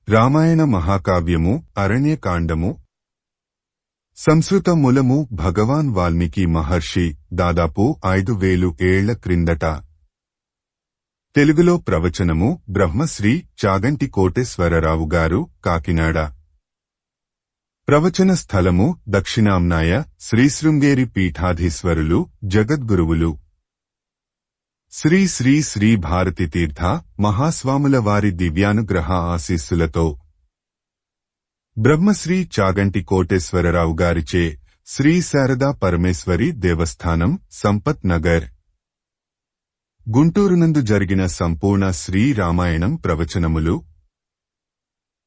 రామాయణ మహాకావ్యము అరణ్యకాండము సంస్కృత మూలము భగవాన్ వాల్మీకి మహర్షి దాదాపు 5000 ఏళ్ల క్రిందట. తెలుగులో ప్రవచనము బ్రహ్మశ్రీ చాగంటి కోటేశ్వరరావు గారు, కాకినాడ. ప్రవచన స్థలము దక్షిణాంనాయ శ్రీశృంగేరి పీఠాధీశ్వరులు జగద్గురువులు శ్రీ శ్రీ శ్రీ భారతి తీర్థ మహాస్వాముల వారి దివ్యానుగ్రహ ఆశీస్సులతో బ్రహ్మశ్రీ చాగంటి కోటేశ్వరరావు గారిచే శ్రీ శారదా పరమేశ్వరి దేవస్థానం, సంపత్ నగర్, గుంటూరునందు జరిగిన సంపూర్ణ శ్రీ రామాయణం ప్రవచనములు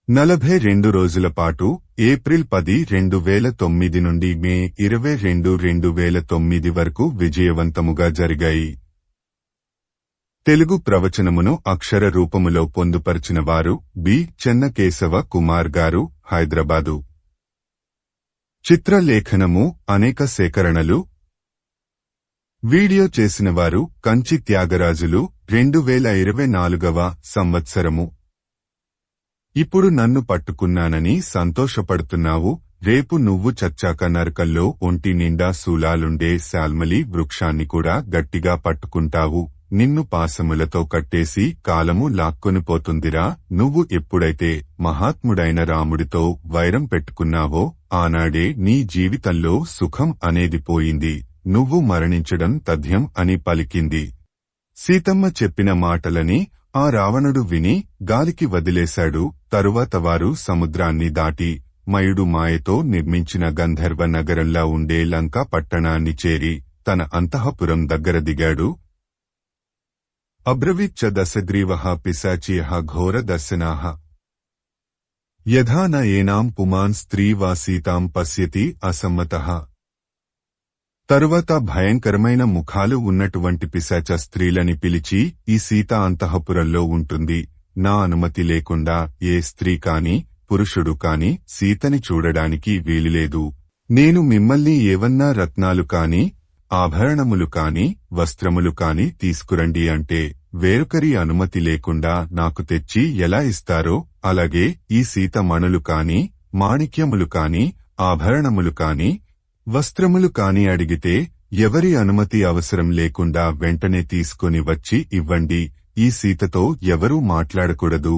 42 రోజుల పాటు ఏప్రిల్ 10, 2009 నుండి మే 22, 2009 వరకు విజయవంతముగా జరిగాయి. తెలుగు ప్రవచనమును అక్షర రూపములో పొందుపరిచిన వారు బి. చెన్నకేశవ కుమార్ గారు, హైదరాబాదు. చిత్రలేఖనము, అనేక సేకరణలు. వీడియో చేసినవారు కంచి త్యాగరాజులు, 2024వ సంవత్సరము. ఇప్పుడు నన్ను పట్టుకున్నానని సంతోషపడుతున్నావు, రేపు నువ్వు చచ్చాక నరకల్లో ఒంటి నిండా శూలాలుండే శాల్మలి వృక్షాన్ని కూడా గట్టిగా పట్టుకుంటావు. నిన్ను పాశములతో కట్టేసి కాలము లాక్కొనిపోతుందిరా. నువ్వు ఎప్పుడైతే మహాత్ముడైన రాముడితో వైరం పెట్టుకున్నావో ఆనాడే నీ జీవితంలో సుఖం అనేది పోయింది. నువ్వు మరణించడం తథ్యం అని పలికింది. సీతమ్మ చెప్పిన మాటలని ఆ రావణుడు విని గాలికి వదిలేశాడు. తరువాత వారు సముద్రాన్ని దాటి మయుడు మాయతో నిర్మించిన గంధర్వ నగరంలా ఉండే లంకా పట్టణాన్ని చేరి తన అంతఃపురం దగ్గర దిగాడు. అబ్రవీచ్చ దశగ్రీవః పిశాచీయః ఘోర దర్శనాః యథా న ఏనాం పుమాన్ స్త్రీ వా సీతాం పశ్యతి అసమ్మతః. తరువాత భయంకరమైన ముఖాలు ఉన్నటువంటి పిశాచ స్త్రీలని పిలిచి, ఈ సీత అంతఃపురంలో ఉంటుంది. నా అనుమతి లేకుండా ఏ స్త్రీ కాని పురుషుడు కాని సీతని చూడడానికి వీలులేదు. నేను మిమ్మల్ని ఏవన్నా రత్నాలు కాని ఆభరణములు కాని వస్త్రములు కాని తీసుకురండి అంటే వేరొకరి అనుమతి లేకుండా నాకు తెచ్చి ఎలా ఇస్తారో అలాగే ఈ సీత మణులు కాని మాణిక్యములు కాని ఆభరణములు కాని వస్త్రములు కాని అడిగితే ఎవరి అనుమతి అవసరం లేకుండా వెంటనే తీసుకొని వచ్చి ఇవ్వండి. ఈ సీతతో ఎవరూ మాట్లాడకూడదు.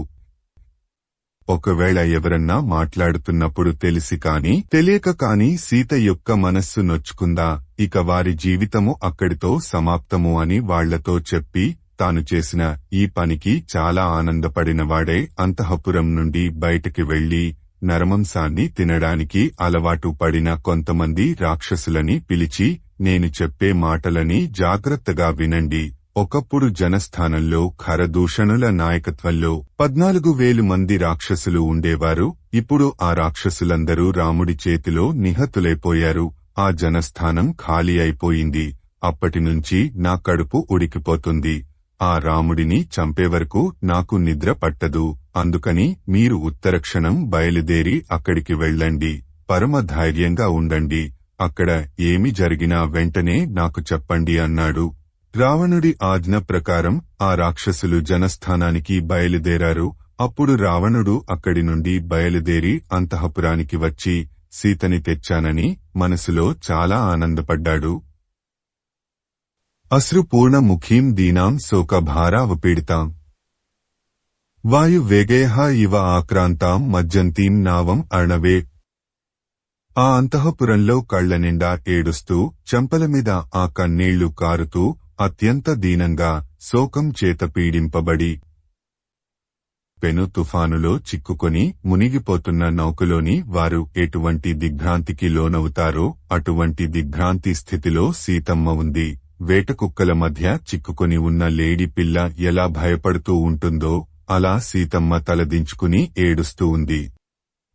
ఒకవేళ ఎవరన్నా మాట్లాడుతున్నప్పుడు తెలిసి కాని తెలియక కాని సీత యొక్క మనస్సు నొచ్చుకుందా, ఇక వారి జీవితము అక్కడితో సమాప్తము అని వాళ్లతో చెప్పి తాను చేసిన ఈ పనికి చాలా ఆనందపడినవాడే అంతఃపురం నుండి బయటికి వెళ్లి నరమాంసాన్ని తినడానికి అలవాటు పడిన కొంతమంది రాక్షసులని పిలిచి, నేను చెప్పే మాటలని జాగ్రత్తగా వినండి. ఒకప్పుడు జనస్థానంలో ఖరదూషణుల నాయకత్వంలో 14,000 మంది రాక్షసులు ఉండేవారు. ఇప్పుడు ఆ రాక్షసులందరూ రాముడి చేతిలో నిహతులైపోయారు. ఆ జనస్థానం ఖాళీ అయిపోయింది. అప్పటినుంచి నా కడుపు ఉడికిపోతుంది. ఆ రాముడిని చంపేవరకు నాకు నిద్ర పట్టదు. అందుకని మీరు ఉత్తరక్షణం బయలుదేరి అక్కడికి వెళ్ళండి. పరమ ధైర్యంగా ఉండండి. అక్కడ ఏమి జరిగినా వెంటనే నాకు చెప్పండి అన్నాడు. రావణుడి ఆజ్ఞ ప్రకారం ఆ రాక్షసులు జనస్థానానికి బయలుదేరారు. అప్పుడు రావణుడు అక్కడి నుండి బయలుదేరి అంతఃపురానికి వచ్చి సీతని తెచ్చానని మనసులో చాలా ఆనందపడ్డాడు. అశ్రుపూర్ణ ముఖీం దీనాం శోకభారావపీడితాం వాయువేగేహ ఇవ ఆక్రాంతాం మజ్జంతీం నావం అర్ణవే. ఆ అంతఃపురంలో కళ్లనిండా ఏడుస్తూ చెంపలమీద ఆ కన్నీళ్లు కారుతూ అత్యంత దీనంగా శోకం చేత పీడింపబడి పెను తుఫానులో చిక్కుకొని మునిగిపోతున్న నౌకలోని వారు ఎటువంటి దిగ్భ్రాంతికి లోనవుతారో అటువంటి దిగ్భ్రాంతి స్థితిలో సీతమ్మ ఉంది. వేటకుక్కల మధ్య చిక్కుకొని ఉన్న లేడి పిల్ల ఎలా భయపడుతూ ఉంటుందో అలా సీతమ్మ తలదించుకుని ఏడుస్తూ ఉంది.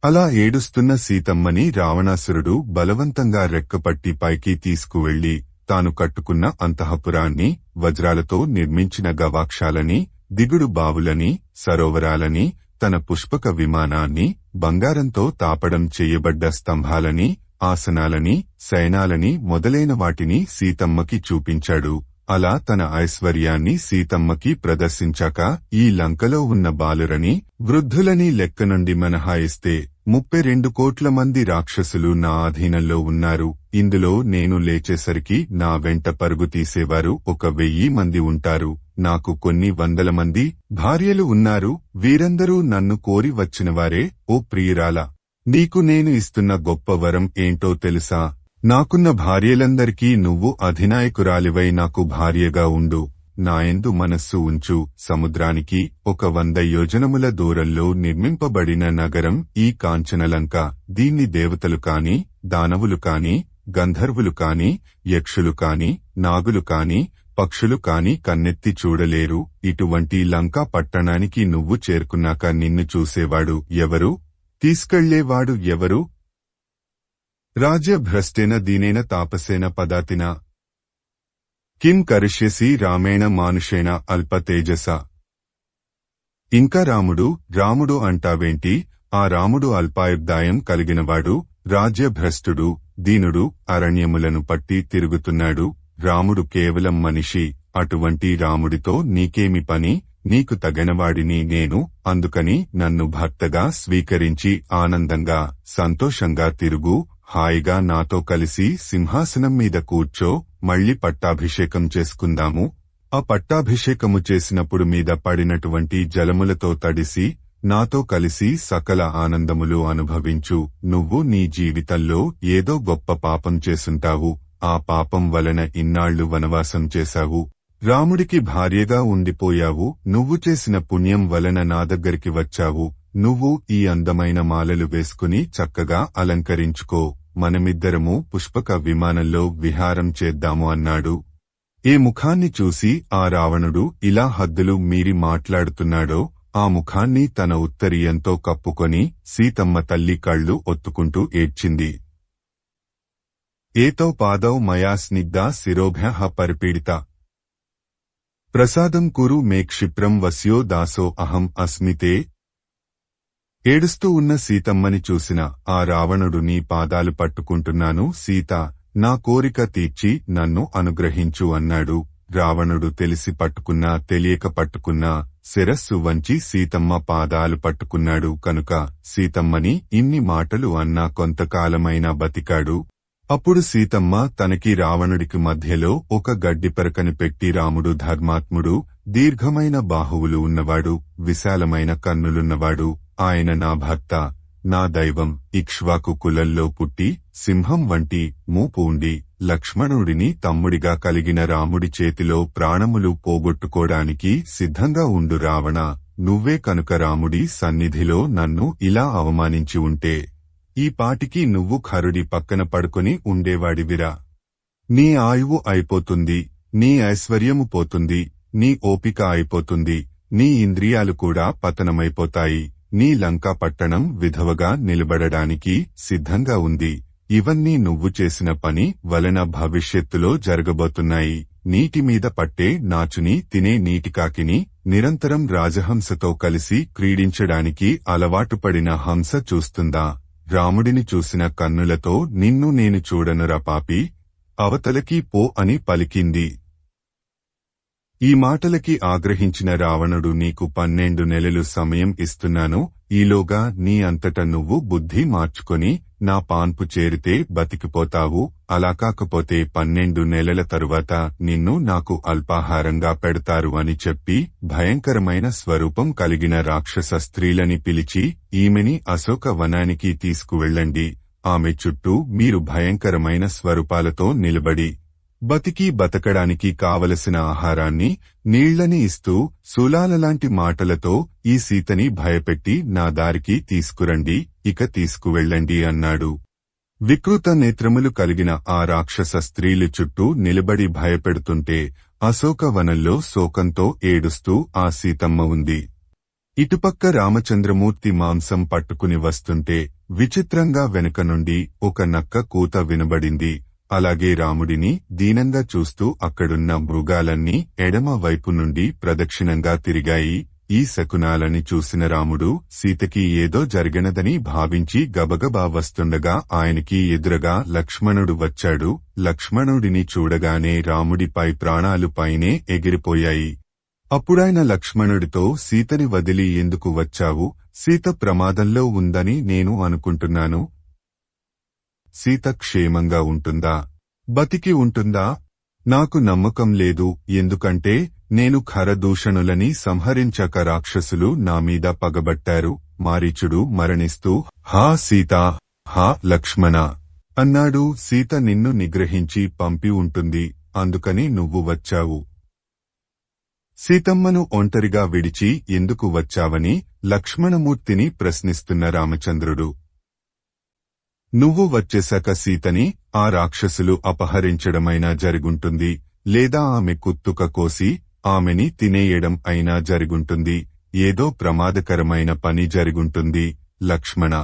అలా ఏడుస్తున్న సీతమ్మని రావణాసురుడు బలవంతంగా రెక్కపట్టి పైకి తీసుకువెళ్లి తాను కట్టుకున్న అంతఃపురాన్ని, వజ్రాలతో నిర్మించిన గవాక్షాలని, దిగుడు బావులని, సరోవరాలని, తన పుష్పక విమానాన్ని, బంగారంతో తాపడం చేయబడ్డ స్తంభాలని, ఆసనాలని, శయనాలని మొదలైన వాటిని సీతమ్మకి చూపించాడు. అలా తన ఐశ్వర్యాన్ని సీతమ్మకి ప్రదర్శించాక ఈ లంకలో ఉన్న బాలురని వృద్ధులని లెక్క నుండి మినహాయిస్తే 32 కోట్ల మంది రాక్షసులు నా అధీనంలో ఉన్నారు. ఇందులో నేను లేచేసరికి నా వెంట పరుగు తీసేవారు 1000 మంది ఉంటారు. నాకు కొన్ని వందల మంది భార్యలు ఉన్నారు. వీరందరూ నన్ను కోరి వచ్చినవారే. ఓ ప్రియురాలా, నీకు నేను ఇస్తున్న గొప్ప వరం ఏంటో తెలుసా? నాకున్న భార్యలందరికీ నువ్వు అధినాయకురాలివై నాకు భార్యగా ఉండు. నాయందు మనస్సు ఉంచు. సముద్రానికి 100 యోజనముల దూరంలో నిర్మింపబడిన నగరం ఈ కాంచనలంక. దీన్ని దేవతలు కాని, దానవులు కాని, గంధర్వులు కాని, యక్షులు కాని, నాగులు కాని, పక్షులు కాని కన్నెత్తి చూడలేరు. ఇటువంటి లంకా పట్టణానికి నువ్వు చేరుకున్నాక నిన్ను చూసేవాడు ఎవరు? తీసుకెళ్లేవాడు ఎవరు? రాజ్యభ్రష్టేన దీనేన తాపసేన పదాతిన కిం కరిష్యసి రామేణ మానుషేణ అల్పతేజస. ఇంకా రాముడు అంటావేంటి? ఆ రాముడు అల్పాయుర్దాయం కలిగినవాడు, రాజ్యభ్రష్టుడు, దీనుడు, అరణ్యములను పట్టి తిరుగుతున్నాడు. రాముడు కేవలం మనిషి. అటువంటి రాముడితో నీకేమి పని? నీకు తగినవాడిని నేను. అందుకని నన్ను భర్తగా స్వీకరించి ఆనందంగా, సంతోషంగా తిరుగు. హాయిగా నాతో కలిసి సింహాసనం మీద కూర్చో. మళ్లీ పట్టాభిషేకం చేసుకుందాము. ఆ పట్టాభిషేకము చేసినప్పుడు మీద పడినటువంటి జలములతో తడిసి నాతో కలిసి సకల ఆనందములు అనుభవించు. నువ్వు నీ జీవితంలో ఏదో గొప్ప పాపం చేసుంటావు. ఆ పాపం వలన ఇన్నాళ్లు వనవాసం చేశావు. రాముడికి భార్యగా ఉండిపోయావు. నువ్వు చేసిన పుణ్యం వలన నా దగ్గరికి వచ్చావు. నువ్వు ఈ అందమైన మాలలు వేసుకుని చక్కగా అలంకరించుకో. మనమిద్దరము పుష్పక విమానంలో విహారం చేద్దాము అన్నాడు. ఏ ముఖాన్ని చూసి ఆ రావణుడు ఇలా హద్దులు మీరి మాట్లాడుతున్నాడో ఆ ముఖాన్ని తన ఉత్తరీయంతో కప్పుకొని సీతమ్మ తల్లి కళ్ళు ఒత్తుకుంటూ ఏడ్చింది. ఏతౌ పాదౌ మయా స్నిగ్ధా శిరోభ్యః పరిపీడిత ప్రసాదం కురు మే క్షిప్రం వస్యో దాసో అహం అస్మితే. ఏడుస్తూ ఉన్న సీతమ్మని చూసిన ఆ రావణుడు నీ పాదాలు పట్టుకుంటున్నాను సీతా, నా కోరిక తీర్చి నన్ను అనుగ్రహించు అన్నాడు. రావణుడు తెలిసి పట్టుకున్నా తెలియక పట్టుకున్నా శిరస్సు వంచి సీతమ్మ పాదాలు పట్టుకున్నాడు కనుక సీతమ్మని ఇన్ని మాటలు అన్నా కొంతకాలమైనా బతికాడు. అప్పుడు సీతమ్మ తనకి రావణుడికి మధ్యలో ఒక గడ్డిపరకని పెట్టి రాముడు ధర్మాత్ముడు, దీర్ఘమైన బాహువులు ఉన్నవాడు, విశాలమైన కన్నులున్నవాడు, ఆయన నా భర్త, నా దైవం, ఇక్ష్వాకు కులంలో పుట్టి సింహం వంటి మూపు ఉండి లక్ష్మణుడిని తమ్ముడిగా కలిగిన రాముడి చేతిలో ప్రాణములు పోగొట్టుకోడానికి సిద్ధంగా ఉండు రావణ. నువ్వే కనుక రాముడి సన్నిధిలో నన్ను ఇలా అవమానించి ఉంటే ఈ పాటికి నువ్వు ఖరుడి పక్కన పడుకొని ఉండేవాడివిరా. నీ ఆయువు అయిపోతుంది, నీ ఐశ్వర్యము పోతుంది, నీ ఓపిక అయిపోతుంది, నీ ఇంద్రియాలు కూడా పతనమైపోతాయి. నీ లంకా పట్టణం విధవగా నిలబడడానికి సిద్ధంగా ఉంది. ఇవన్నీ నువ్వు చేసిన పని వలన భవిష్యత్తులో జరగబోతున్నాయి. నీటిమీద పట్టే నాచుని తినే నీటికాకిని నిరంతరం రాజహంసతో కలిసి క్రీడించడానికి అలవాటుపడిన హంస చూస్తుందా? రాముడిని చూసిన కన్నులతో నిన్ను నేను చూడనురా పాపి, అవతలకి పో అని పలికింది. ఈ మాటలకి ఆగ్రహించిన రావణుడు నీకు 12 నెలలు సమయం ఇస్తున్నాను. ఈలోగా నీ అంతట నువ్వు బుద్ధి మార్చుకొని నా పాన్పు చేరితే బతికిపోతావు. అలా కాకపోతే 12 నెలల తరువాత నిన్ను నాకు అల్పాహారంగా పెడతారు అని చెప్పి భయంకరమైన స్వరూపం కలిగిన రాక్షస స్త్రీలని పిలిచి ఈమెని అశోక వనానికి తీసుకువెళ్ళండి. ఆమె చుట్టూ మీరు భయంకరమైన స్వరూపాలతో నిలబడి బతకడానికి కావలసిన ఆహారాన్ని, నీళ్లని ఇస్తూ శూలాలలాంటి మాటలతో ఈ సీతని భయపెట్టి నా దారికి తీసుకురండి, ఇక తీసుకువెళ్ళండి అన్నాడు. వికృత నేత్రములు కలిగిన ఆ రాక్షస స్త్రీలు చుట్టూ నిలబడి భయపెడుతుంటే అశోకవనంలో శోకంతో ఏడుస్తూ ఆ సీతమ్మ ఉంది. ఇటుపక్క రామచంద్రమూర్తి మాంసం పట్టుకుని వస్తుంటే విచిత్రంగా వెనుక నుండి ఒక నక్క కూత వినబడింది. అలాగే రాముడిని దీనంగా చూస్తూ అక్కడున్న మృగాలన్నీ ఎడమ వైపు నుండి ప్రదక్షిణంగా తిరిగాయి. ఈ శకునాలని చూసిన రాముడు సీతకి ఏదో జరిగినదని భావించి గబగబా వస్తుండగా ఆయనకి ఎదురుగా లక్ష్మణుడు వచ్చాడు. లక్ష్మణుడిని చూడగానే రాముడిపై ప్రాణాలు పైనే ఎగిరిపోయాయి. అప్పుడాయన లక్ష్మణుడితో, సీతని వదిలి ఎందుకు వచ్చావు? సీత ప్రమాదంలో ఉందని నేను అనుకుంటున్నాను. సీత క్షేమంగా ఉంటుందా? బతికి ఉంటుందా? నాకు నమ్మకం లేదు. ఎందుకంటే నేను ఖరదూషణులని సంహరించాక రాక్షసులు నామీద పగబట్టారు. మారీచుడు మరణిస్తూ హా సీతా, హా లక్ష్మణ అన్నాడు. సీత నిన్ను నిగ్రహించి పంపి ఉంటుంది, అందుకని నువ్వు వచ్చావు. సీతమ్మను ఒంటరిగా విడిచి ఎందుకు వచ్చావని లక్ష్మణమూర్తిని ప్రశ్నిస్తున్న రామచంద్రుడు. నువ్వు వచ్చేశాక సీతని ఆ రాక్షసులు అపహరించడమైనా జరుగుంటుంది, లేదా ఆమె కుత్తుక కోసి ఆమెని తినేయడం అయినా జరుగుంటుంది. ఏదో ప్రమాదకరమైన పని జరుగుంటుంది. లక్ష్మణ,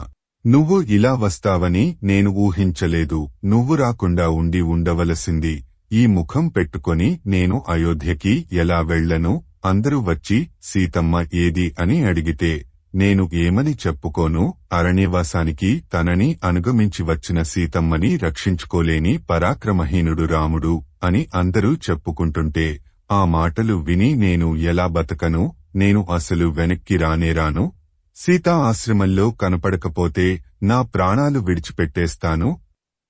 నువ్వు ఇలా వస్తావని నేను ఊహించలేదు. నువ్వు రాకుండా ఉండి ఉండవలసింది. ఈ ముఖం పెట్టుకొని నేను అయోధ్యకి ఎలా వెళ్లను? అందరూ వచ్చి సీతమ్మ ఏది అని అడిగితే నేను ఏమని చెప్పుకోను? అరణ్యవాసానికి తనని అనుగమించి వచ్చిన సీతమ్మని రక్షించుకోలేని పరాక్రమహీనుడు రాముడు అని అందరూ చెప్పుకుంటుంటే ఆ మాటలు విని నేను ఎలా బతకను? నేను అసలు వెనక్కి రానేరాను. సీతా ఆశ్రమంలో కనపడకపోతే నా ప్రాణాలు విడిచిపెట్టేస్తాను.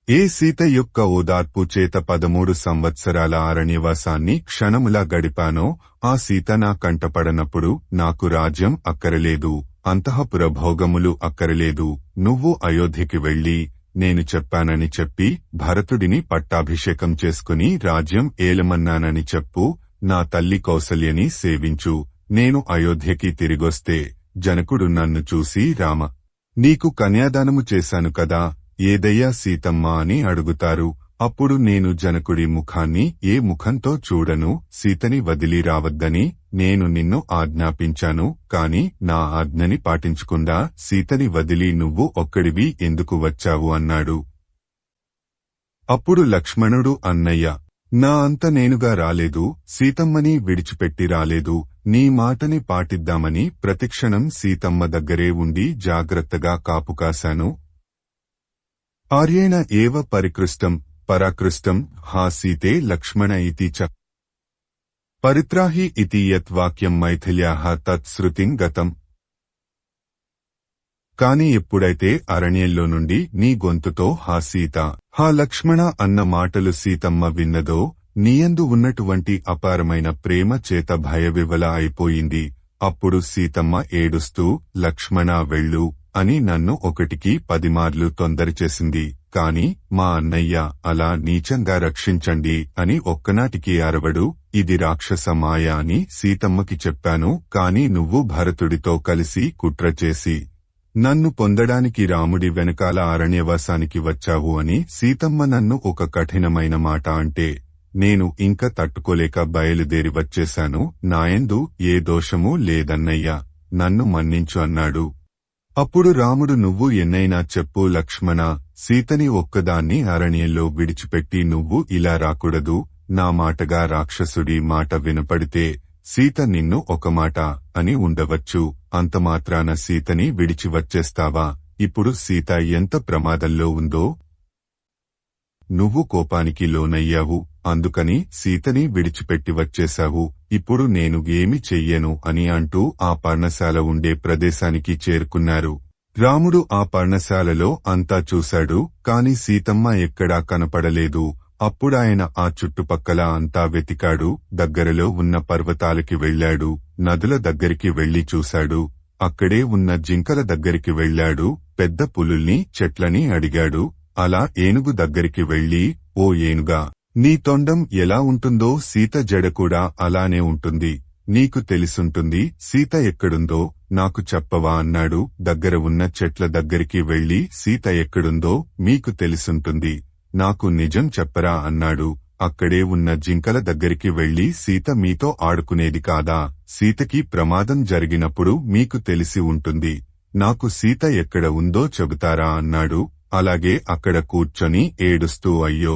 ఏ సీత యొక్క ఓదార్పు చేత 13 సంవత్సరాల అరణ్యవాసాన్ని క్షణములా గడిపానో ఆ సీత నా కంటపడనప్పుడు నాకు రాజ్యం అక్కరలేదు, అంతఃపుర భోగములు అక్కరలేదు. నువ్వు అయోధ్యకి వెళ్లి నేను చెప్పానని చెప్పి భరతుడిని పట్టాభిషేకం చేసుకుని రాజ్యం ఏలమన్నానని చెప్పు. నా తల్లి కౌసల్యని సేవించు. నేను అయోధ్యకి తిరిగొస్తే జనకుడు నన్ను చూసి రామ, నీకు కన్యాదానము చేశాను కదా, ఏదయ్యా సీతమ్మ అని అడుగుతారు. అప్పుడు నేను జనకుడి ముఖాన్ని ఏ ముఖంతో చూడను. సీతని వదిలి రావద్దని నేను నిన్ను ఆజ్ఞాపించాను, కాని నా ఆజ్ఞని పాటించకుండా సీతని వదిలి నువ్వు ఒక్కడివి ఎందుకు వచ్చావు అన్నాడు. అప్పుడు లక్ష్మణుడు, అన్నయ్య, నా అంత నేనుగా రాలేదు, సీతమ్మని విడిచిపెట్టి రాలేదు. నీ మాటని పాటిద్దామని ప్రతిక్షణం సీతమ్మ దగ్గరే ఉండి జాగ్రత్తగా కాపుకాశాను. ఆర్యేణ ఏవ పరికృష్టం పరాకృష్టం హా సీతే లక్ష్మణ ఇతి చ పరిత్రాహి ఇతి యత్ వాక్యం మైథిల్యాః తత్ శృతిం గతం. కాని ఎప్పుడైతే అరణ్యంలో నుండి నీ గొంతుతో హా సీత, హా లక్ష్మణ అన్న మాటలు సీతమ్మ విన్నదో నీయందు ఉన్నటువంటి అపారమైన ప్రేమ చేత భయవివల అయిపోయింది. అప్పుడు సీతమ్మ ఏడుస్తూ లక్ష్మణ వెళ్ళు అని నన్ను 1కి 10 మార్లు తొందరచేసింది. కాని మా అన్నయ్య అలా నీచంగా రక్షించండి అని ఒక్కనాటికి అరవడు. ఇది రాక్షస మాయ అని సీతమ్మకి చెప్పాను. కాని నువ్వు భరతుడితో కలిసి కుట్ర చేసి నన్ను పొందడానికి రాముడి వెనకాల అరణ్యవాసానికి వచ్చావు అని సీతమ్మ నన్ను ఒక కఠినమైన మాట అంటే నేను ఇంక తట్టుకోలేక బయలుదేరి వచ్చేశాను. నాయందు ఏ దోషమూ లేదన్నయ్యా, నన్ను మన్నించు అన్నాడు. అప్పుడు రాముడు, నువ్వు ఎన్నైనా చెప్పు లక్ష్మణ, సీతని ఒక్కదాన్ని అరణ్యంలో విడిచిపెట్టి నువ్వు ఇలా రాకూడదు. నా మాటగా రాక్షసుడి మాట వినపడితే సీత నిన్ను ఒక మాట అని ఉండవచ్చు. అంతమాత్రాన సీతని విడిచి వచ్చేస్తావా? ఇప్పుడు సీత ఎంత ప్రమాదంలో ఉందో. నువ్వు కోపానికి లోనయ్యావు, అందుకని సీతని విడిచిపెట్టి వచ్చేశావు. ఇప్పుడు నేను ఏమి చెయ్యను అని అంటూ ఆ పర్ణశాల ఉండే ప్రదేశానికి చేరుకున్నారు. రాముడు ఆ పర్ణశాలలో అంతా చూశాడు, కాని సీతమ్మ ఎక్కడా కనపడలేదు. అప్పుడాయన ఆ చుట్టుపక్కల అంతా వెతికాడు. దగ్గరలో ఉన్న పర్వతాలకి వెళ్లాడు, నదుల దగ్గరికి వెళ్లి చూశాడు. అక్కడే ఉన్న జింకల దగ్గరికి వెళ్లాడు, పెద్ద పులుల్ని చెట్లని అడిగాడు. అలా ఏనుగు దగ్గరికి వెళ్లి, ఓ ఏనుగా, నీ తొండం ఎలా ఉంటుందో సీత జడ కూడా అలానే ఉంటుంది. నీకు తెలిసుంటుంది, సీత ఎక్కడుందో నాకు చెప్పవా అన్నాడు. దగ్గర ఉన్న చెట్ల దగ్గరికి వెళ్లి, సీత ఎక్కడుందో మీకు తెలిసుంటుంది, నాకు నిజం చెప్పరా అన్నాడు. అక్కడే ఉన్న జింకల దగ్గరికి వెళ్లి, సీత మీతో ఆడుకునేది కాదా? సీతకి ప్రమాదం జరిగినప్పుడు మీకు తెలిసి ఉంటుంది, నాకు సీత ఎక్కడ ఉందో చెబుతారా అన్నాడు. అలాగే అక్కడ కూర్చొని ఏడుస్తూ, అయ్యో,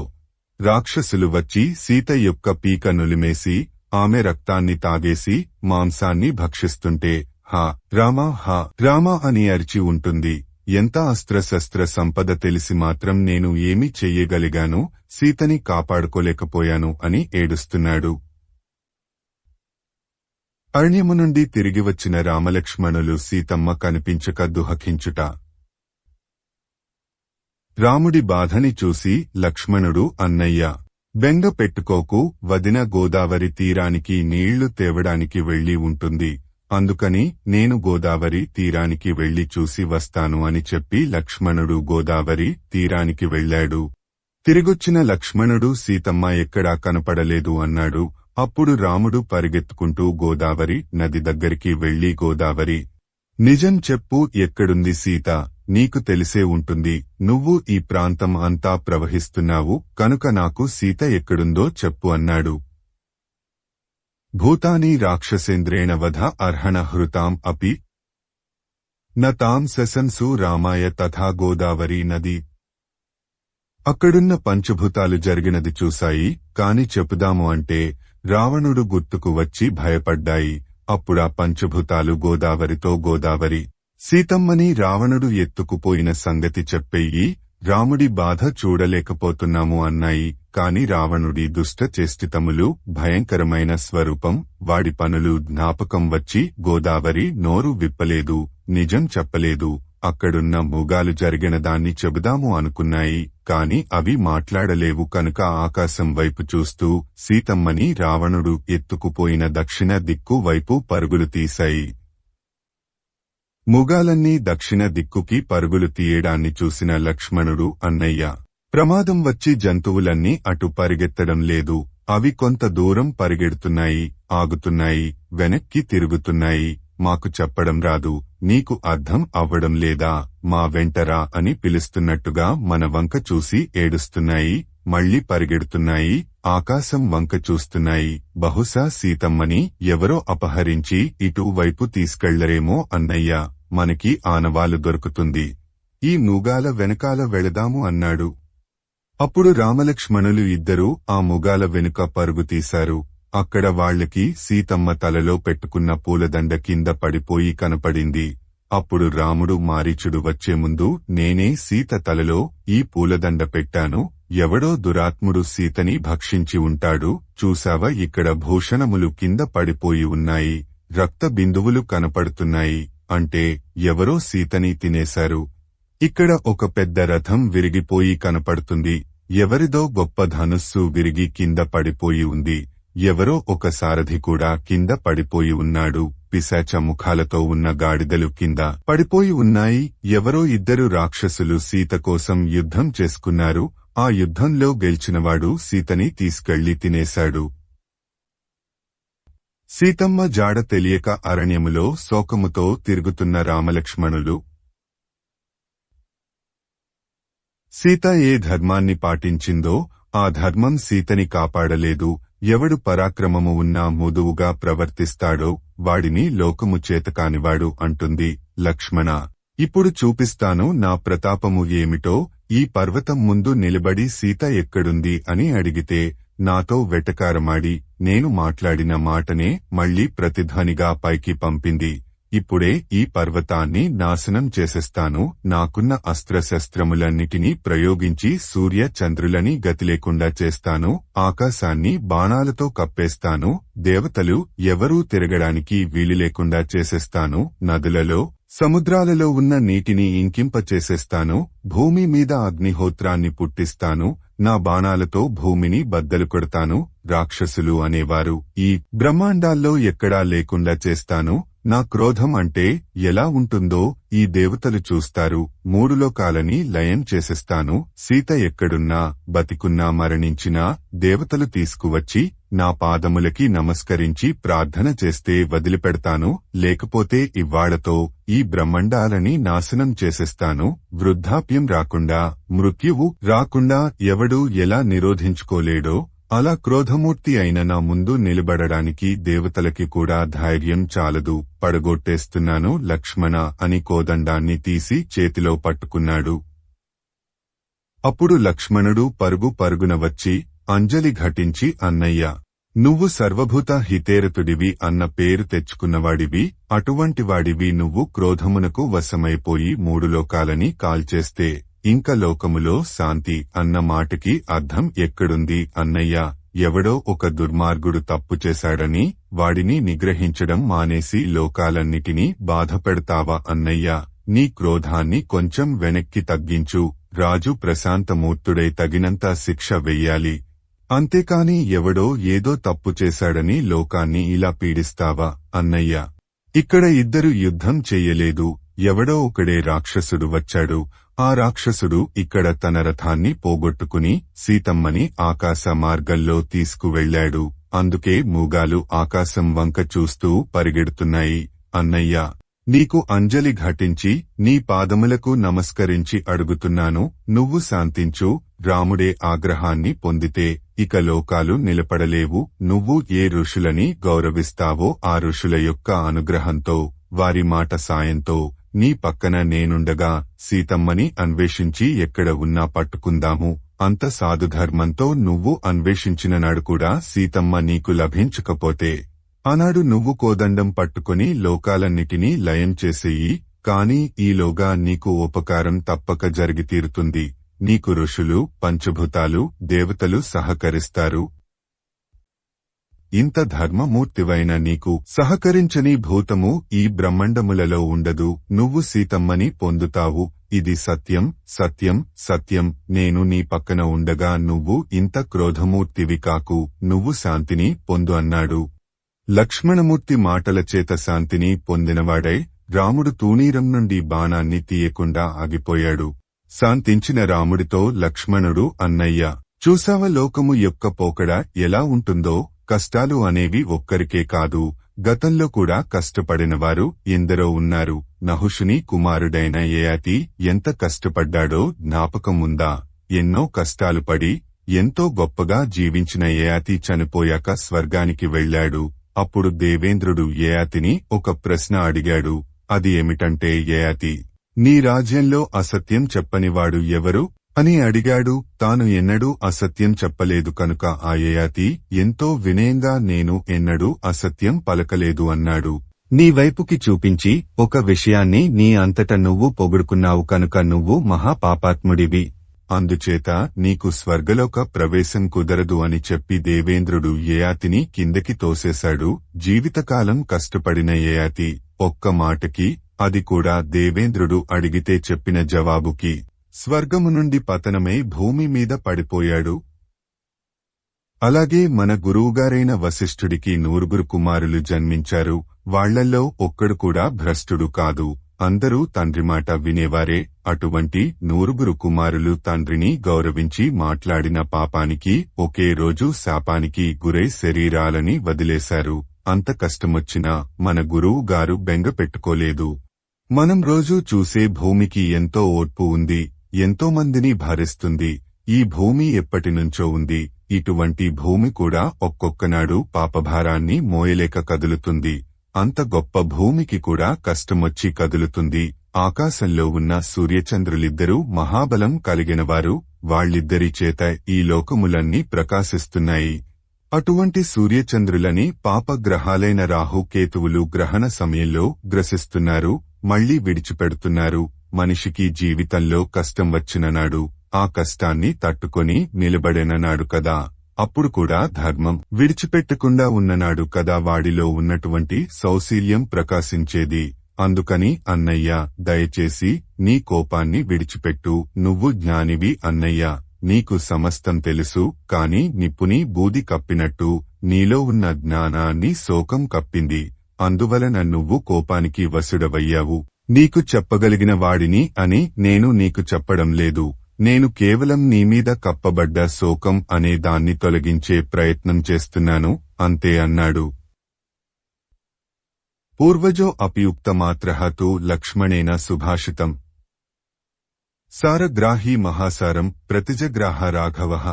రాక్షసులు వచ్చి సీత యొక్క పీక నులిమేసి ఆమె రక్తాన్ని తాగేసి మాంసాన్ని భక్షిస్తుంటే హా రామా హా రామా అని అరిచి ఉంటుంది. ఎంత అస్త్రశస్త్ర సంపద తెలిసి మాత్రం నేను ఏమి చెయ్యగలిగాను, సీతని కాపాడుకోలేకపోయాను అని ఏడుస్తున్నాడు. అరణ్యము నుండి తిరిగి వచ్చిన రామలక్ష్మణులు సీతమ్మ కనిపించక దుఃఖించుట. రాముడి బాధని చూసి లక్ష్మణుడు, అన్నయ్య బెంగ పెట్టుకోకు, వదిన గోదావరి తీరానికి నీళ్లు తేవడానికి వెళ్లి ఉంటుంది, అందుకని నేను గోదావరి తీరానికి వెళ్లి చూసి వస్తాను అని చెప్పి లక్ష్మణుడు గోదావరి తీరానికి వెళ్లాడు. తిరిగొచ్చిన లక్ష్మణుడు సీతమ్మ ఎక్కడా కనపడలేదు అన్నాడు. అప్పుడు రాముడు పరిగెత్తుకుంటూ గోదావరి నది దగ్గరికి వెళ్లి, గోదావరి నిజం చెప్పు, ఎక్కడుంది సీత? నీకు తెలిసే ఉంటుంది, నువ్వు ఈ ప్రాంతం అంతా ప్రవహిస్తున్నావు కనుక నాకు సీత ఎక్కడుందో చెప్పు అన్నాడు. భూతాని రాక్షసేంద్రేణ వధ అర్హణ హృతాం అపి నతాం శశంసు రామాయ తథా గోదావరి నది. అక్కడున్న పంచభూతాలు జరిగినది చూశాయి, కాని చెప్పుదాము అంటే రావణుడు గుర్తుకు వచ్చి భయపడ్డాయి. అప్పుడా పంచభూతాలు గోదావరితో, గోదావరి సీతమ్మని రావణుడు ఎత్తుకుపోయిన సంగతి చెప్పెయ్యి, రాముడి బాధ చూడలేకపోతున్నాము అన్నాయి. కాని రావణుడి దుష్ట చేష్టితములు, భయంకరమైన స్వరూపం, వాడి పనులు జ్ఞాపకం వచ్చి గోదావరి నోరు విప్పలేదు, నిజం చెప్పలేదు. అక్కడున్న మృగాలు జరిగిన దాన్ని చెబుదాము అనుకున్నాయి, కాని అవి మాట్లాడలేవు కనుక ఆకాశం వైపు చూస్తూ సీతమ్మని రావణుడు ఎత్తుకుపోయిన దక్షిణ దిక్కు వైపు పరుగులు తీశాయి. మృగాలన్నీ దక్షిణ దిక్కుకి పరుగులు తీయడాన్ని చూసిన లక్ష్మణుడు, అన్నయ్య ప్రమాదం వచ్చి జంతువులన్నీ అటు పరిగెత్తడం లేదు, అవి కొంత దూరం పరిగెడుతున్నాయి, ఆగుతున్నాయి, వెనక్కి తిరుగుతున్నాయి, మాకు చెప్పడం రాదు, నీకు అర్థం అవ్వడం లేదా, మా వెంటరా అని పిలుస్తున్నట్టుగా మన వంక చూసి ఏడుస్తున్నాయి, మళ్లీ పరిగెడుతున్నాయి, ఆకాశం వంక చూస్తున్నాయి, బహుశా సీతమ్మని ఎవరో అపహరించి ఇటువైపు తీసుకెళ్లరేమో అన్నయ్య, మనకి ఆనవాలు దొరుకుతుంది, ఈ మృగాల వెనకాల వెళదాము అన్నాడు. అప్పుడు రామలక్ష్మణులు ఇద్దరూ ఆ మృగాల వెనుక పరుగు తీశారు. అక్కడ వాళ్లకి సీతమ్మ తలలో పెట్టుకున్న పూలదండ కింద పడిపోయి కనపడింది. అప్పుడు రాముడు, మారీచుడు వచ్చే ముందు నేనే సీత తలలో ఈ పూలదండ పెట్టాను, ఎవడో దురాత్ముడు సీతని భక్షించి ఉంటాడు, చూశావా ఇక్కడ భూషణములు కింద పడిపోయి ఉన్నాయి, రక్త బిందువులు కనపడుతున్నాయి, అంటే ఎవరో సీతని తినేశారు. ఇక్కడ ఒక పెద్ద రథం విరిగిపోయి కనపడుతుంది, ఎవరిదో గొప్ప ధనుస్సు విరిగి కింద పడిపోయి ఉంది, ఎవరో ఒక సారథి కూడా కింద పడిపోయి ఉన్నాడు, పిశాచ ముఖాలతో ఉన్న గాడిదలు కింద పడిపోయి ఉన్నాయి, ఎవరో ఇద్దరు రాక్షసులు సీత కోసం యుద్ధం చేసుకున్నారు, ఆ యుద్ధంలో గెలిచినవాడు సీతని తీసుకెళ్లి తినేశాడు. సీతమ్మ జాడ తెలియక అరణ్యములో శోకముతో తిరుగుతున్న రామలక్ష్మణులు. సీత ఏ ధర్మాన్ని పాటించిందో ఆ ధర్మం సీతని కాపాడలేదు, ఎవడు పరాక్రమము ఉన్నా మృదువుగా ప్రవర్తిస్తాడో వాడిని లోకము చేతకానివాడు అంటుంది. లక్ష్మణ, ఇప్పుడు చూపిస్తాను నా ప్రతాపము ఏమిటో, ఈ పర్వతం ముందు నిలబడి సీత ఎక్కడుంది అని అడిగితే నాతో వెటకారమాడి నేను మాట్లాడిన మాటనే మళ్లీ ప్రతిధ్వనిగా పైకి పంపింది. ఇప్పుడే ఈ పర్వతాన్ని నాశనం చేసేస్తాను, నాకున్న అస్త్రశస్త్రములన్నిటినీ ప్రయోగించి సూర్య చంద్రులని గతిలేకుండా చేస్తాను, ఆకాశాన్ని బాణాలతో కప్పేస్తాను, దేవతలు ఎవరూ తిరగడానికి వీలులేకుండా చేసేస్తాను, నదులలో సముద్రాలలో ఉన్న నీటిని ఇంకింపచేసేస్తాను, భూమి మీద అగ్నిహోత్రాన్ని పుట్టిస్తాను, నా బాణాలతో భూమిని బద్దలు కొడతాను, రాక్షసులు అనేవారు ఈ బ్రహ్మాండాల్లో ఎక్కడా లేకుండా చేస్తాను, నా క్రోధం అంటే ఎలా ఉంటుందో ఈ దేవతలు చూస్తారు, మూడు లోకాలని లయం చేసేస్తాను, సీత ఎక్కడున్నా బతికున్నా మరణించినా దేవతలు తీసుకువచ్చి నా పాదములకి నమస్కరించి ప్రార్థన చేస్తే వదిలిపెడతాను, లేకపోతే ఇవ్వాళ్లతో ఈ బ్రహ్మండాలని నాశనం చేసేస్తాను, వృద్ధాప్యం రాకుండా మృత్యువు రాకుండా ఎవడూ ఎలా నిరోధించుకోలేడో అలా క్రోధమూర్తి అయిన నా ముందు నిలబడడానికి దేవతలకి కూడా ధైర్యం చాలదు, పడగొట్టేస్తున్నాను లక్ష్మణ అని కోదండాన్ని తీసి చేతిలో పట్టుకున్నాడు. అప్పుడు లక్ష్మణుడు పరుగు పరుగున వచ్చి అంజలి ఘటించి, అన్నయ్య నువ్వు సర్వభూత హితేరతుడివి అన్న పేరు తెచ్చుకున్నవాడివి. అటువంటివాడివి నువ్వు క్రోధమునకు వశమైపోయి 3 లోకాలని కాల్చేస్తే ఇంక లోకములో శాంతి అన్న మాటకి అర్థం ఎక్కడుంది అన్నయ్యా? ఎవడో ఒక దుర్మార్గుడు తప్పు చేశాడని వాడిని నిగ్రహించడం మానేసి లోకాలన్నిటినీ బాధపెడతావా అన్నయ్యా? నీ క్రోధాన్ని కొంచెం వెనక్కి తగ్గించు. రాజు ప్రశాంతమూర్తుడై తగినంత శిక్ష వెయ్యాలి. అంతేకాని ఎవడో ఏదో తప్పు చేశాడని లోకాన్ని ఇలా పీడిస్తావా అన్నయ్యా? ఇక్కడ ఇద్దరు యుద్ధం చెయ్యలేదు. ఎవడో ఒకడే రాక్షసుడు వచ్చాడు. ఆ రాక్షసుడు ఇక్కడ తన రథాన్ని పోగొట్టుకుని సీతమ్మని ఆకాశ మార్గంలో తీసుకువెళ్లాడు. అందుకే మూగాలు ఆకాశం వంక చూస్తూ పరిగెడుతున్నాయి. అన్నయ్యా, నీకు అంజలి ఘటించి నీ పాదములకు నమస్కరించి అడుగుతున్నాను, నువ్వు శాంతించు. రాముడే ఆగ్రహాన్ని పొందితే ఇక లోకాలు నిలబడలేవు. నువ్వు ఏ ఋషులని గౌరవిస్తావో ఆ ఋషుల యొక్క అనుగ్రహంతో, వారి మాట సాయంతో నీ పక్కన నేనుండగా సీతమ్మని అన్వేషించి ఎక్కడ ఉన్నా పట్టుకుందాము. అంత సాధుధర్మంతో నువ్వు అన్వేషించిన నాడు కూడా సీతమ్మ నీకు లభించకపోతే ఆనాడు నువ్వు కోదండం పట్టుకుని లోకాలన్నిటినీ లయం చేసేయి. కాని ఈలోగా నీకు ఉపకారం తప్పక జరిగితీరుతుంది. నీకు ఋషులు, పంచభూతాలు, దేవతలు సహకరిస్తారు. ఇంత ధర్మమూర్తివైన నీకు సహకరించని భూతము ఈ బ్రహ్మండములలో ఉండదు. నువ్వు సీతమ్మని పొందుతావు. ఇది సత్యం, సత్యం, సత్యం. నేను నీ పక్కన ఉండగా నువ్వు ఇంత క్రోధమూర్తివి కాకు. నువ్వు శాంతిని పొందు అన్నాడు. లక్ష్మణమూర్తి మాటల చేత శాంతిని పొందినవాడై రాముడు తూణీరం నుండి బాణాన్ని తీయకుండా ఆగిపోయాడు. శాంతించిన రాముడితో లక్ష్మణుడు, అన్నయ్యా, చూసావ లోకము యొక్క పోకడ ఎలా ఉంటుందో? కష్టాలు అనేవి ఒక్కరికే కాదు, గతంలో కూడా కష్టపడినవారు ఎందరో ఉన్నారు. నహుషుని కుమారుడైన యయాతి ఎంత కష్టపడ్డాడో జ్ఞాపకముందా? ఎన్నో కష్టాలు పడి ఎంతో గొప్పగా జీవించిన యయాతి చనిపోయాక స్వర్గానికి వెళ్లాడు. అప్పుడు దేవేంద్రుడు యయాతిని ఒక ప్రశ్న అడిగాడు. అది ఏమిటంటే, యయాతి, నీ రాజ్యంలో అసత్యం చెప్పనివాడు ఎవరు అని అడిగాడు. తాను ఎన్నడూ అసత్యం చెప్పలేదు కనుక ఆ యయాతి ఎంతో వినయంగా నేను ఎన్నడూ అసత్యం పలకలేదు అన్నాడు. నీ వైపుకి చూపించి ఒక విషయాన్ని నీ అంతట నువ్వు పొగుడుకున్నావు కనుక నువ్వు మహాపాపాత్ముడివి. అందుచేత నీకు స్వర్గలోక ప్రవేశం కుదరదు అని చెప్పి దేవేంద్రుడు యయాతిని కిందకి తోసేశాడు. జీవితకాలం కష్టపడిన యయాతి ఒక్క మాటకి, అది కూడా దేవేంద్రుడు అడిగితే చెప్పిన జవాబుకి, స్వర్గము నుండి పతనమై భూమి మీద పడిపోయాడు. అలాగే మన గురువుగారైన వశిష్ఠుడికి 9 కుమారులు జన్మించారు. వాళ్లల్లో ఒక్కడు కూడా భ్రష్టుడు కాదు. అందరూ తండ్రి మాట వినేవారే. అటువంటి 9 కుమారులు తండ్రిని గౌరవించి మాట్లాడిన పాపానికి ఒకే రోజు శాపానికి గురై శరీరాలని వదిలేశారు. అంత కష్టమొచ్చినా మన గురువు గారు బెంగ పెట్టుకోలేదు. మనం రోజూ చూసే భూమికి ఎంతో ఓర్పు ఉంది, ఎంతో మందిని భరిస్తుంది. ఈ భూమి ఎప్పటినుంచో ఉంది. ఇటువంటి భూమి కూడా ఒక్కొక్కనాడు పాపభారాన్ని మోయలేక కదులుతుంది. అంత గొప్ప భూమికి కూడా కష్టమొచ్చి కదులుతుంది. ఆకాశంలో ఉన్న సూర్యచంద్రులిద్దరూ మహాబలం కలిగినవారు. వాళ్ళిద్దరి చేత ఈ లోకములన్నీ ప్రకాశిస్తున్నాయి. అటువంటి సూర్యచంద్రులని పాపగ్రహాలైన రాహు కేతువులు గ్రహణ సమయంలో గ్రసిస్తున్నారు, మళ్లీ విడిచిపెడుతున్నారు. మనిషికి జీవితంలో కష్టం వచ్చిననాడు ఆ కష్టాన్ని తట్టుకొని నిలబడిననాడు కదా, అప్పుడు కూడా ధర్మం విడిచిపెట్టకుండా ఉన్ననాడు కదా వాడిలో ఉన్నటువంటి సౌశీల్యం ప్రకాశించేది. అందుకని అన్నయ్యా, దయచేసి నీ కోపాన్ని విడిచిపెట్టు. నువ్వు జ్ఞానివి అన్నయ్యా, నీకు సమస్తం తెలుసు. కాని నిప్పుని బూది కప్పినట్టు నీలో ఉన్న జ్ఞానాన్ని శోకం కప్పింది. అందువలన నువ్వు కోపానికి వశుడవయ్యావు. నీకు చెప్పగలిగిన వాడిని అని నేను నీకు చెప్పడం లేదు. నేను కేవలం నీమీద కప్పబడ్డ శోకం అనే దాన్ని తొలగించే ప్రయత్నం చేస్తున్నాను అంతే అన్నాడు. పూర్వజో అపియుక్తమాత్రః తు లక్ష్మణేన సుభాషితం సారగ్రాహీ మహాసారం ప్రతిజగ్రాహ రాఘవః.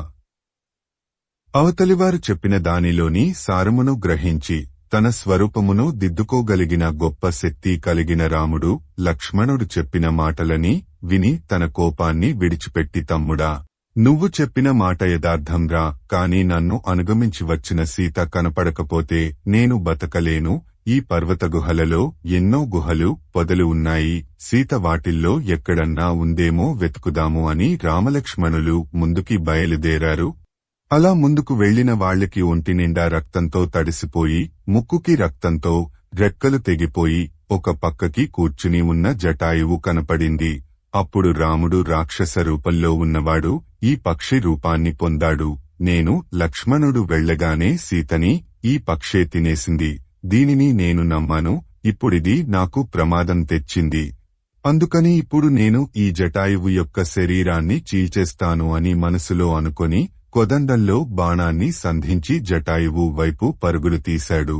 అవతలివారు చెప్పిన దానిలోని సారమును గ్రహించి తన స్వరూపమును దిద్దుకోగలిగిన గొప్ప శక్తి కలిగిన రాముడు లక్ష్మణుడు చెప్పిన మాటలని విని తన కోపాన్ని విడిచిపెట్టి, తమ్ముడా, నువ్వు చెప్పిన మాట యథార్థంరా, కాని నన్ను అనుగమించి వచ్చిన సీత కనపడకపోతే నేను బతకలేను. ఈ పర్వత గుహలలో ఎన్నో గుహలు, పొదలు ఉన్నాయి. సీత వాటిల్లో ఎక్కడన్నా ఉందేమో వెతుకుదాము అని రామలక్ష్మణులు ముందుకి బయలుదేరారు. అలా ముందుకు వెళ్లిన వాళ్లకి ఒంటినిండా రక్తంతో తడిసిపోయి, ముక్కుకి రక్తంతో రెక్కలు తెగిపోయి ఒక పక్కకి కూర్చుని ఉన్న జటాయువు కనపడింది. అప్పుడు రాముడు రాక్షస రూపంలో ఉన్నవాడు ఈ పక్షి రూపాన్ని పొందాడు. నేను లక్ష్మణుడు వెళ్లగానే సీతని ఈ పక్షే తినేసింది. దీనిని నేను నమ్మాను. ఇప్పుడిది నాకు ప్రమాదం తెచ్చింది. అందుకని ఇప్పుడు నేను ఈ జటాయువు యొక్క శరీరాన్ని చీల్చేస్తాను అని మనసులో అనుకొని కొదండంలో బాణాన్ని సంధించి జటాయువు వైపు పరుగులు తీశాడు.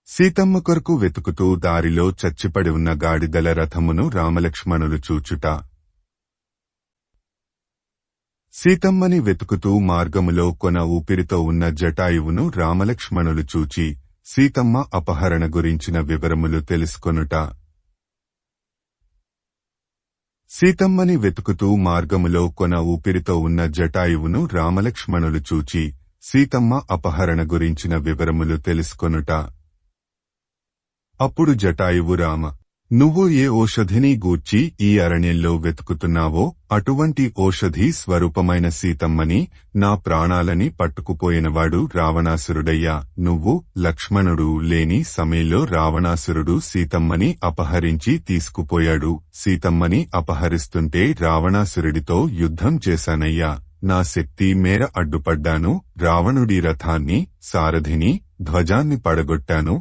సీతమ్మ కొరకు వెతుకుతూ దారిలో చచ్చిపడి ఉన్న గాడిదల రథమును రామలక్ష్మణులు చూచుట. సీతమ్మని వెతుకుతూ మార్గములో కొన ఊపిరితో ఉన్న జటాయువును రామలక్ష్మణులు చూచి సీతమ్మ అపహరణ గురించిన వివరములు తెలుసుకొనుట. సీతమ్మని వెతుకుతూ మార్గములో కొన ఊపిరితో ఉన్న జటాయువును రామలక్ష్మణులు చూచి సీతమ్మ అపహరణ గురించిన వివరములు తెలుసుకొనుట. అప్పుడు జటాయువు రామ, నువ్వు ఏ ఓషధిని గూర్చి ఈ అరణ్యంలో వెతుకుతున్నావో అటువంటి ఓషధి స్వరూపమైన సీతమ్మని, నా ప్రాణాలని పట్టుకుపోయినవాడు రావణాసురుడయ్యా. నువ్వు లక్ష్మణుడు లేని సమయంలో రావణాసురుడు సీతమ్మని అపహరించి తీసుకుపోయాడు. సీతమ్మని అపహరిస్తుంటే రావణాసురుడితో యుద్ధం చేశానయ్యా. నా శక్తి మేర అడ్డుపడ్డాను. రావణుడి రథాన్ని, సారథిని, ధ్వజాన్ని పడగొట్టాను.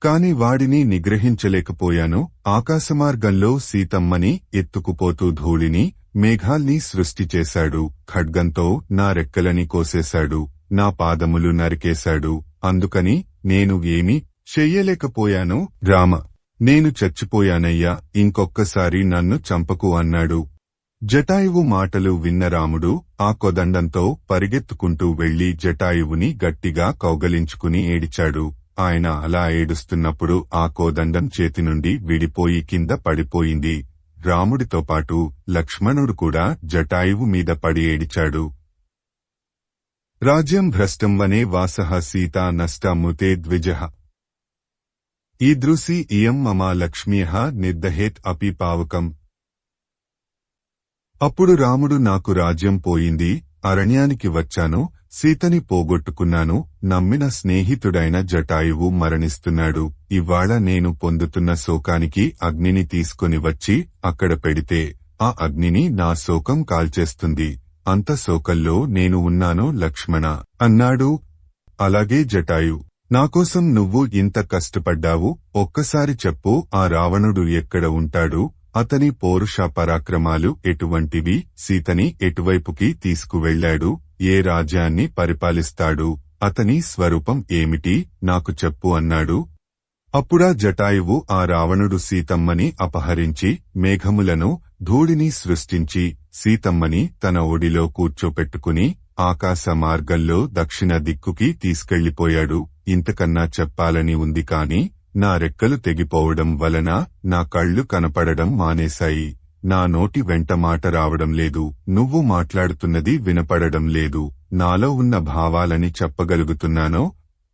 కాని వాడిని నిగ్రహించలేకపోయాను. ఆకాశమార్గంలో సీతమ్మని ఎత్తుకుపోతూ ధూళిని, మేఘాల్ని సృష్టి చేశాడు. ఖడ్గంతో నా రెక్కలని కోసేశాడు. నా పాదములు నరికేశాడు. అందుకని నేను ఏమీ చెయ్యలేకపోయాను. రామ, నేను చచ్చిపోయానయ్యా. ఇంకొక్కసారి నన్ను చంపకు అన్నాడు. జటాయువు మాటలు విన్న రాముడు ఆ కొదండంతో పరిగెత్తుకుంటూ వెళ్లి జటాయువుని గట్టిగా కౌగలించుకుని ఏడిచాడు. ఆయన అలా ఏడుస్తున్నప్పుడు ఆ కోదండం చేతి నుండి విడిపోయి కింద పడిపోయింది. రాముడితో పాటు లక్ష్మణుడు కూడా జటాయువు మీద పడి ఏడిచాడు. రాజ్యం భ్రష్టం వనే వాసః సీతా నష్టముతే ద్విజః ఈదృశీ ఇయం మమ లక్ష్మ్యః నిర్దహేత్ అపి పావకం. అప్పుడు రాముడు, నాకు రాజ్యం పోయింది, అరణ్యానికి వచ్చాను, సీతని పోగొట్టుకున్నాను, నమ్మిన స్నేహితుడైన జటాయువు మరణిస్తున్నాడు. ఇవాళ నేను పొందుతున్న శోకానికి అగ్నిని తీసుకొని వచ్చి అక్కడ పెడితే ఆ అగ్నిని నా శోకం కాల్చేస్తుంది. అంత శోకంలో నేను ఉన్నాను లక్ష్మణ అన్నాడు. అలాగే జటాయు, నాకోసం నువ్వు ఇంత కష్టపడ్డావు, ఒక్కసారి చెప్పు, ఆ రావణుడు ఎక్కడ ఉంటాడు? అతని పౌరుష పరాక్రమాలు ఎటువంటివి? సీతని ఎటువైపుకి తీసుకువెళ్లాడు? ఏ రాజ్యాన్ని పరిపాలిస్తాడు? అతని స్వరూపం ఏమిటి? నాకు చెప్పు అన్నాడు. అప్పుడా జటాయువు, ఆ రావణుడు సీతమ్మని అపహరించి మేఘములను, ధూళిని సృష్టించి సీతమ్మని తన ఒడిలో కూర్చోపెట్టుకుని ఆకాశ మార్గంలో దక్షిణ దిక్కుకి తీసుకెళ్లిపోయాడు. ఇంతకన్నా చెప్పాలని ఉంది కాని నా రెక్కలు తెగిపోవడం వలన నా కళ్ళు కనపడడం మానేశాయి. నా నోటి వెంట మాట రావడం లేదు. నువ్వు మాట్లాడుతున్నది వినపడడం లేదు. నాలో ఉన్న భావాలని చెప్పగలుగుతున్నానో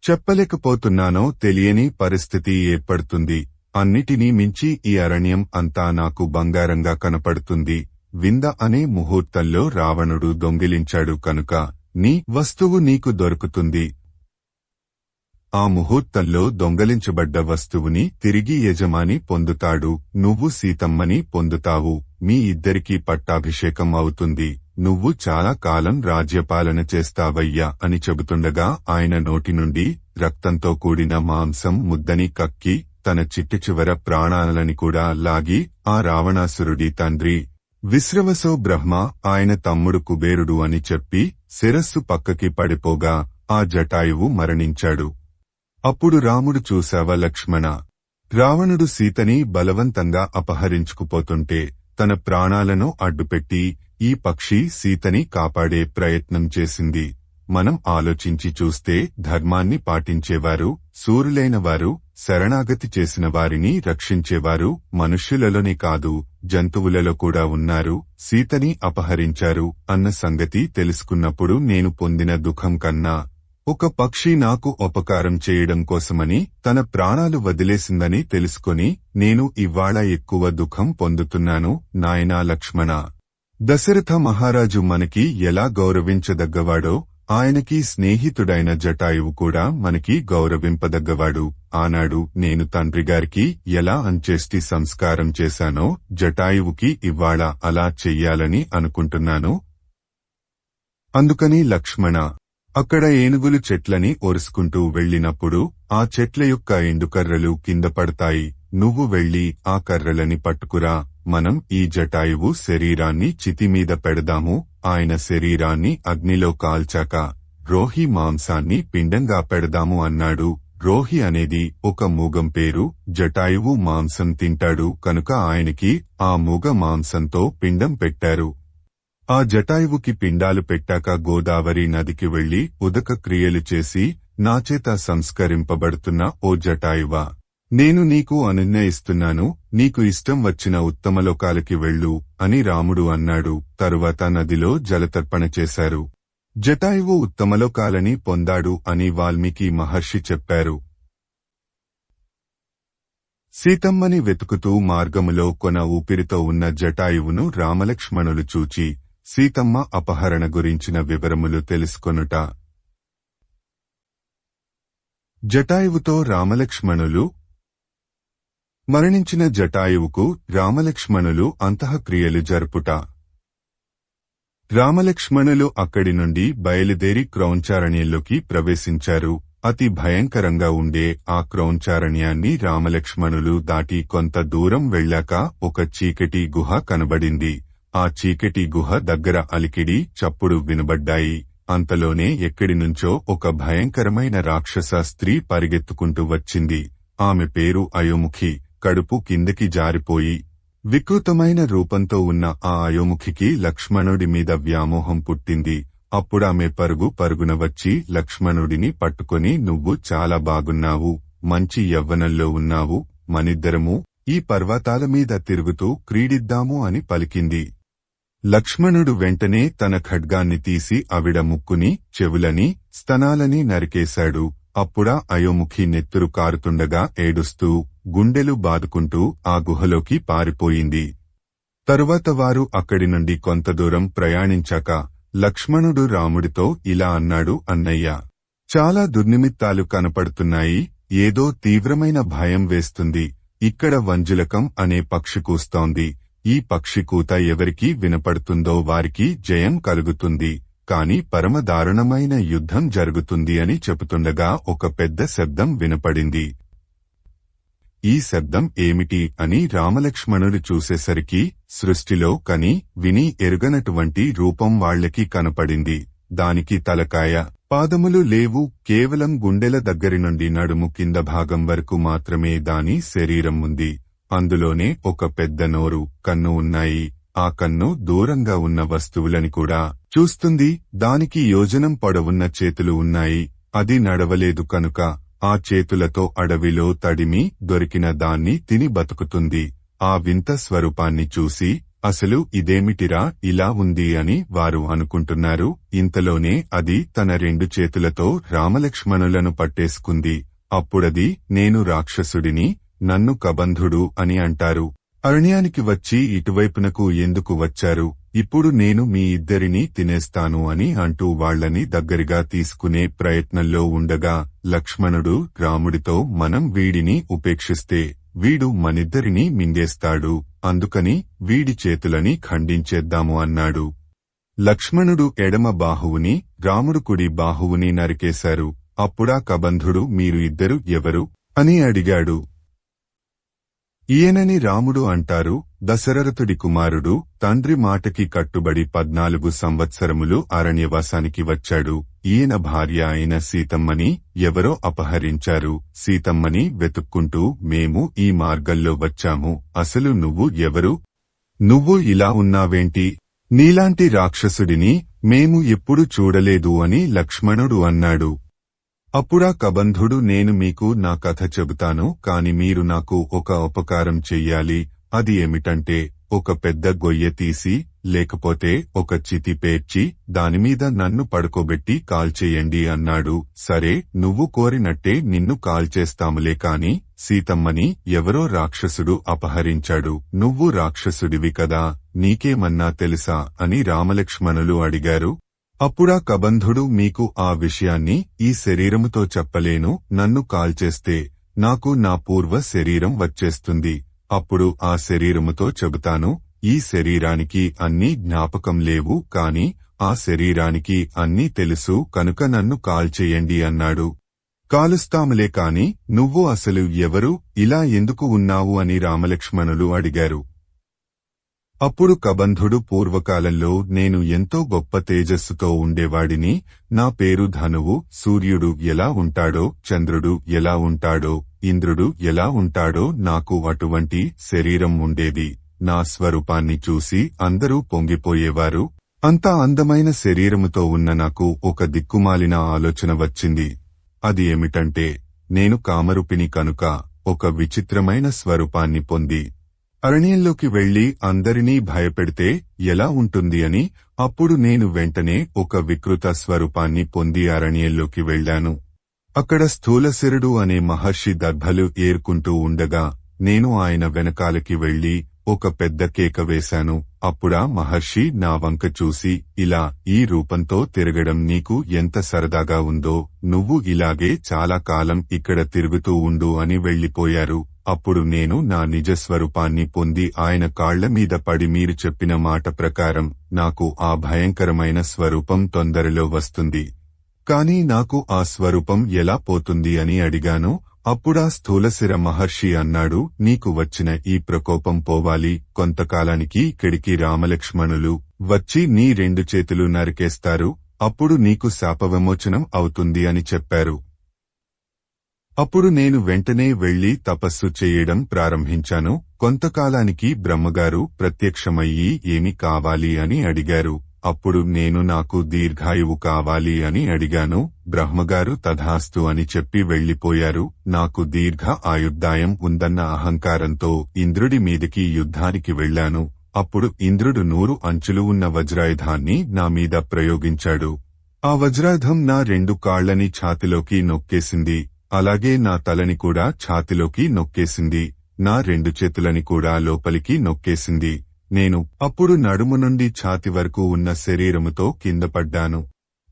చెప్పలేకపోతున్నానో తెలియని పరిస్థితి ఏర్పడుతుంది. అన్నిటినీ మించి ఈ అరణ్యం అంతా నాకు బంగారంగా కనపడుతుంది. వింద అనే ముహూర్తంలో రావణుడు దొంగిలించాడు కనుక నీ వస్తువు నీకు దొరుకుతుంది. ఆ ముహూర్తంలో దొంగలించబడ్డ వస్తువుని తిరిగి యజమాని పొందుతాడు. నువ్వు సీతమ్మని పొందుతావు. మీ ఇద్దరికీ పట్టాభిషేకం అవుతుంది. నువ్వు చాలా కాలం రాజ్యపాలన చేస్తావయ్యా అని చెబుతుండగా ఆయన నోటి నుండి రక్తంతో కూడిన మాంసం ముద్దని కక్కి తన చిట్టి చివర ప్రాణాలని కూడా లాగి ఆ రావణాసురుడి తండ్రి విశ్రవసో బ్రహ్మ ఆయన తమ్ముడు కుబేరుడు అని చెప్పి శిరస్సు పక్కకి పడిపోగా ఆ జటాయువు మరణించాడు. అప్పుడు రాముడు, చూశావా లక్ష్మణ, రావణుడు సీతని బలవంతంగా అపహరించుకుపోతుంటే తన ప్రాణాలను అడ్డుపెట్టి ఈ పక్షి సీతని కాపాడే ప్రయత్నం చేసింది. మనం ఆలోచించి చూస్తే ధర్మాన్ని పాటించేవారు, శూరులైన వారు, శరణాగతి చేసిన వారిని రక్షించేవారు మనుష్యులలోనే కాదు జంతువులలో కూడా ఉన్నారు, సీతని అపహరించారు అన్న సంగతి తెలుసుకున్నప్పుడు నేను పొందిన దుఃఖం కన్నా ఒక పక్షి నాకు ఉపకారం చేయడం కోసమని తన ప్రాణాలు వదిలేసిందని తెలుసుకొని నేను ఇవాళ ఎక్కువ దుఃఖం పొందుతున్నాను నాయనా లక్ష్మణ. దశరథ మహారాజు మనకి ఎలా గౌరవించదగ్గవాడో ఆయనకి స్నేహితుడైన జటాయువు కూడా మనకి గౌరవింపదగ్గవాడు. ఆనాడు నేను తండ్రిగారికి ఎలా అంచేష్టి సంస్కారం చేశానో జటాయువుకి ఇవాళ అలా చెయ్యాలని అనుకుంటున్నాను. అందుకని లక్ష్మణ, అక్కడ ఏనుగులు చెట్లని ఒరుసుకుంటూ వెళ్లినప్పుడు ఆ చెట్ల యొక్క ఎండుకర్రలు కింద పడతాయి. నువ్వు వెళ్లి ఆ కర్రలని పట్టుకురా. మనం ఈ జటాయువు శరీరాన్ని చితిమీద పెడదాము. ఆయన శరీరాన్ని అగ్నిలో కాల్చాక రోహి మాంసాన్ని పిండంగా పెడదాము అన్నాడు. రోహి అనేది ఒక మూగం పేరు. జటాయువు మాంసం తింటాడు కనుక ఆయనకి ఆ మూగ మాంసంతో పిండం పెట్టారు. ఆ జటాయువుకి పిండాలు పెట్టాక గోదావరి నదికి వెళ్లి ఉదక క్రియలు చేసి నాచేత సంస్కరింపబడుతున్న ఓ జటాయువా, నేను నీకు అనుజ్ఞ ఇస్తున్నాను. నీకు ఇష్టం వచ్చిన ఉత్తమలోకాలకి వెళ్ళు అని రాముడు అన్నాడు. తరువాత నదిలో జలతర్పణ చేశారు. జటాయువు ఉత్తమలోకాలని పొందాడు అని వాల్మీకి మహర్షి చెప్పారు. సీతమ్మని వెతుకుతూ మార్గములో కొన ఊపిరితో ఉన్న జటాయువును రామలక్ష్మణులు చూచి సీతమ్మ అపహరణ గురించిన వివరములు తెలుసుకొనుట. జటాయువుతో రామలక్ష్మణులు. మరణించిన జటాయువుకు రామలక్ష్మణులు అంతఃక్రియలు జరుపుట. రామలక్ష్మణులు అక్కడి నుండి బయలుదేరి క్రౌంచారణ్యంలోకి ప్రవేశించారు. అతి భయంకరంగా ఉండే ఆ క్రౌంచారణ్యాన్ని రామలక్ష్మణులు దాటి కొంత దూరం వెళ్ళాక ఒక చీకటి గుహ కనబడింది. ఆ చీకటి గుహ దగ్గర అలికిడి, చప్పుడు వినబడ్డాయి. అంతలోనే ఎక్కడినుంచో ఒక భయంకరమైన రాక్షస స్త్రీ పరిగెత్తుకుంటూ వచ్చింది. ఆమె పేరు అయోముఖి. కడుపు కిందకి జారిపోయి వికృతమైన రూపంతో ఉన్న ఆ అయోముఖికి లక్ష్మణుడి మీద వ్యామోహం పుట్టింది. అప్పుడామె పరుగున వచ్చి లక్ష్మణుడిని పట్టుకొని, నువ్వు చాలా బాగున్నావు, మంచి యవ్వనంలో ఉన్నావు, మనిద్దరము ఈ పర్వతాల మీద తిరుగుతూ క్రీడిద్దాము అని పలికింది. లక్ష్మణుడు వెంటనే తన ఖడ్గాన్ని తీసి ఆవిడ ముక్కుని, చెవులని, స్తనాలని నరికేశాడు. అప్పుడా అయోముఖి నెత్తురు కారుతుండగా ఏడుస్తూ, గుండెలు బాదుకుంటూ ఆ గుహలోకి పారిపోయింది. తరువాత వారు అక్కడి నుండి కొంత దూరం ప్రయాణించాక లక్ష్మణుడు రాముడితో ఇలా అన్నాడు, అన్నయ్య, చాలా దుర్నిమిత్తాలు కనపడుతున్నాయి. ఏదో తీవ్రమైన భయం వేస్తుంది. ఇక్కడ వంజులకం అనే పక్షి కూస్తోంది. ఈ పక్షి కూత ఎవరికి వినపడుతుందో వారికి జయం కలుగుతుంది. కాని పరమదారుణమైన యుద్ధం జరుగుతుంది అని చెబుతుండగా ఒక పెద్ద శబ్దం వినపడింది. ఈ శబ్దం ఏమిటి అని రామలక్ష్మణుడు చూసేసరికి సృష్టిలో కని విని ఎరుగనటువంటి రూపం వాళ్లకి కనపడింది. దానికి తలకాయ, పాదములు లేవు. కేవలం గుండెల దగ్గరి నుండి నడుము కింద భాగం వరకు మాత్రమే దాని శరీరం ఉంది. అందులోనే ఒక పెద్ద నోరు, కన్ను ఉన్నాయి. ఆ కన్ను దూరంగా ఉన్న వస్తువులని కూడా చూస్తుంది. దానికి యోజనం పొడవున్న చేతులు ఉన్నాయి. అది నడవలేదు కనుక ఆ చేతులతో అడవిలో తడిమి దొరికిన దాన్ని తిని బతుకుతుంది. ఆ వింత స్వరూపాన్ని చూసి అసలు ఇదేమిటిరా ఇలా ఉంది అని వారు అనుకుంటున్నారు. ఇంతలోనే అది తన 2 చేతులతో రామలక్ష్మణులను పట్టేసుకుంది. అప్పుడది, నేను రాక్షసుడిని, నన్ను కబంధుడు అని అంటారు. అరణ్యానికి వచ్చి ఇటువైపునకు ఎందుకు వచ్చారు? ఇప్పుడు నేను మీ ఇద్దరినీ తినేస్తాను అని అంటూ వాళ్లని దగ్గరగా తీసుకునే ప్రయత్నంలో ఉండగా లక్ష్మణుడు రాముడితో, మనం వీడిని ఉపేక్షిస్తే వీడు మనిద్దరినీ మింగేస్తాడు. అందుకని వీడి చేతులని ఖండించేద్దాము అన్నాడు. లక్ష్మణుడు ఎడమ బాహువుని, రాముడు కుడి బాహువుని నరికేశారు. అప్పుడా కబంధుడు, మీరు ఇద్దరు ఎవరు అని అడిగాడు. ఈయనని రాముడు అంటారు. దశరథుడి కుమారుడు. తండ్రి మాటకి కట్టుబడి 14 సంవత్సరములు అరణ్యవాసానికి వచ్చాడు. ఈయన భార్య అయిన సీతమ్మని ఎవరో అపహరించారు. సీతమ్మని వెతుక్కుంటూ మేము ఈ మార్గంలో వచ్చాము. అసలు నువ్వు ఎవరు? నువ్వు ఇలా ఉన్నావేంటి? నీలాంటి రాక్షసుడిని మేము ఎప్పుడు చూడలేదు అని లక్ష్మణుడు అన్నాడు. అప్పుడా కబంధుడు, నేను మీకు నా కథ చెబుతాను, కాని మీరు నాకు ఒక ఉపకారం చెయ్యాలి. అది ఏమిటంటే ఒక పెద్ద గొయ్య తీసి లేకపోతే ఒక చితి పేర్చి దానిమీద నన్ను పడుకోబెట్టి కాల్చేయండి అన్నాడు. సరే, నువ్వు కోరినట్టే నిన్ను కాల్చేస్తాములే కాని సీతమ్మని ఎవరో రాక్షసుడు అపహరించాడు. నువ్వు రాక్షసుడివి కదా, నీకేమన్నా తెలుసా అని రామలక్ష్మణులు అడిగారు. అప్పుడా కబంధుడు, మీకు ఆ విషయాన్ని ఈ శరీరముతో చెప్పలేను. నన్ను కాల్చేస్తే నాకు నా పూర్వ శరీరం వచ్చేస్తుంది. అప్పుడు ఆ శరీరముతో చెబుతాను. ఈ శరీరానికి అన్నీ జ్ఞాపకం లేవు, కాని ఆ శరీరానికి అన్నీ తెలుసు కనుక నన్ను కాల్చేయండి అన్నాడు. కాలుస్తాములే కాని నువ్వు అసలు ఎవరు, ఇలా ఎందుకు ఉన్నావు అని రామలక్ష్మణులు అడిగారు. అప్పుడు కబంధుడు, పూర్వకాలంలో నేను ఎంతో గొప్ప తేజస్సుతో ఉండేవాడిని. నా పేరు ధనువు. సూర్యుడు ఎలా ఉంటాడో, చంద్రుడు ఎలా ఉంటాడో, ఇంద్రుడు ఎలా ఉంటాడో నాకు అటువంటి శరీరం ఉండేది. నా స్వరూపాన్ని చూసి అందరూ పొంగిపోయేవారు. అంత అందమైన శరీరముతో ఉన్న నాకు ఒక దిక్కుమాలిన ఆలోచన వచ్చింది. అది ఏమిటంటే, నేను కామరూపిణి కనుక ఒక విచిత్రమైన స్వరూపాన్ని పొంది అరణ్యంలోకి వెళ్లి అందరినీ భయపెడితే ఎలా ఉంటుంది అని. అప్పుడు నేను వెంటనే ఒక వికృత స్వరూపాన్ని పొంది అరణ్యంలోకి వెళ్లాను. అక్కడ స్థూలశిరుడు అనే మహర్షి దర్భలు ఏరుకుంటూ ఉండగా నేను ఆయన వెనకాలకి వెళ్లి ఒక పెద్ద కేక వేశాను. అప్పుడా మహర్షి నా వంక చూసి, ఇలా ఈ రూపంతో తిరగడం నీకు ఎంత సరదాగా ఉందో, నువ్వు ఇలాగే చాలా కాలం ఇక్కడ తిరుగుతూ ఉండు అని వెళ్లిపోయారు. అప్పుడు నేను నా నిజస్వరూపాన్ని పొంది ఆయన కాళ్ల మీద పడి, మీరు చెప్పిన మాట ప్రకారం నాకు ఆ భయంకరమైన స్వరూపం తొందరలో వస్తుంది, కాని నాకు ఆ స్వరూపం ఎలా పోతుంది అని అడిగాను. అప్పుడా స్థూలశిర మహర్షి అన్నాడు, నీకు వచ్చిన ఈ ప్రకోపం పోవాలి. కొంతకాలానికి ఇక్కడికి రామలక్ష్మణులు వచ్చి నీ 2 చేతులు నరికేస్తారు. అప్పుడు నీకు శాపవిమోచనం అవుతుంది అని చెప్పారు. అప్పుడు నేను వెంటనే వెళ్లి తపస్సు చేయడం ప్రారంభించాను. కొంతకాలానికి బ్రహ్మగారు ప్రత్యక్షమయ్యి ఏమి కావాలి అని అడిగారు. అప్పుడు నేను నాకు దీర్ఘాయువు కావాలి అని అడిగాను. బ్రహ్మగారు తథాస్తు అని చెప్పి వెళ్లిపోయారు. నాకు దీర్ఘ ఆయుర్దాయం ఉందన్న అహంకారంతో ఇంద్రుడి మీదికి యుద్ధానికి వెళ్లాను. అప్పుడు ఇంద్రుడు 100 అంచులు ఉన్న వజ్రాయుధాన్ని నా మీద ప్రయోగించాడు. ఆ వజ్రాయుధం నా 2 కాళ్లని ఛాతిలోకి నొక్కేసింది. అలాగే నా తలని కూడా ఛాతిలోకి నొక్కేసింది. నా 2 చేతులని కూడా లోపలికి నొక్కేసింది. నేను అప్పుడు నడుము నుండి ఛాతి వరకు ఉన్న శరీరముతో కింద పడ్డాను.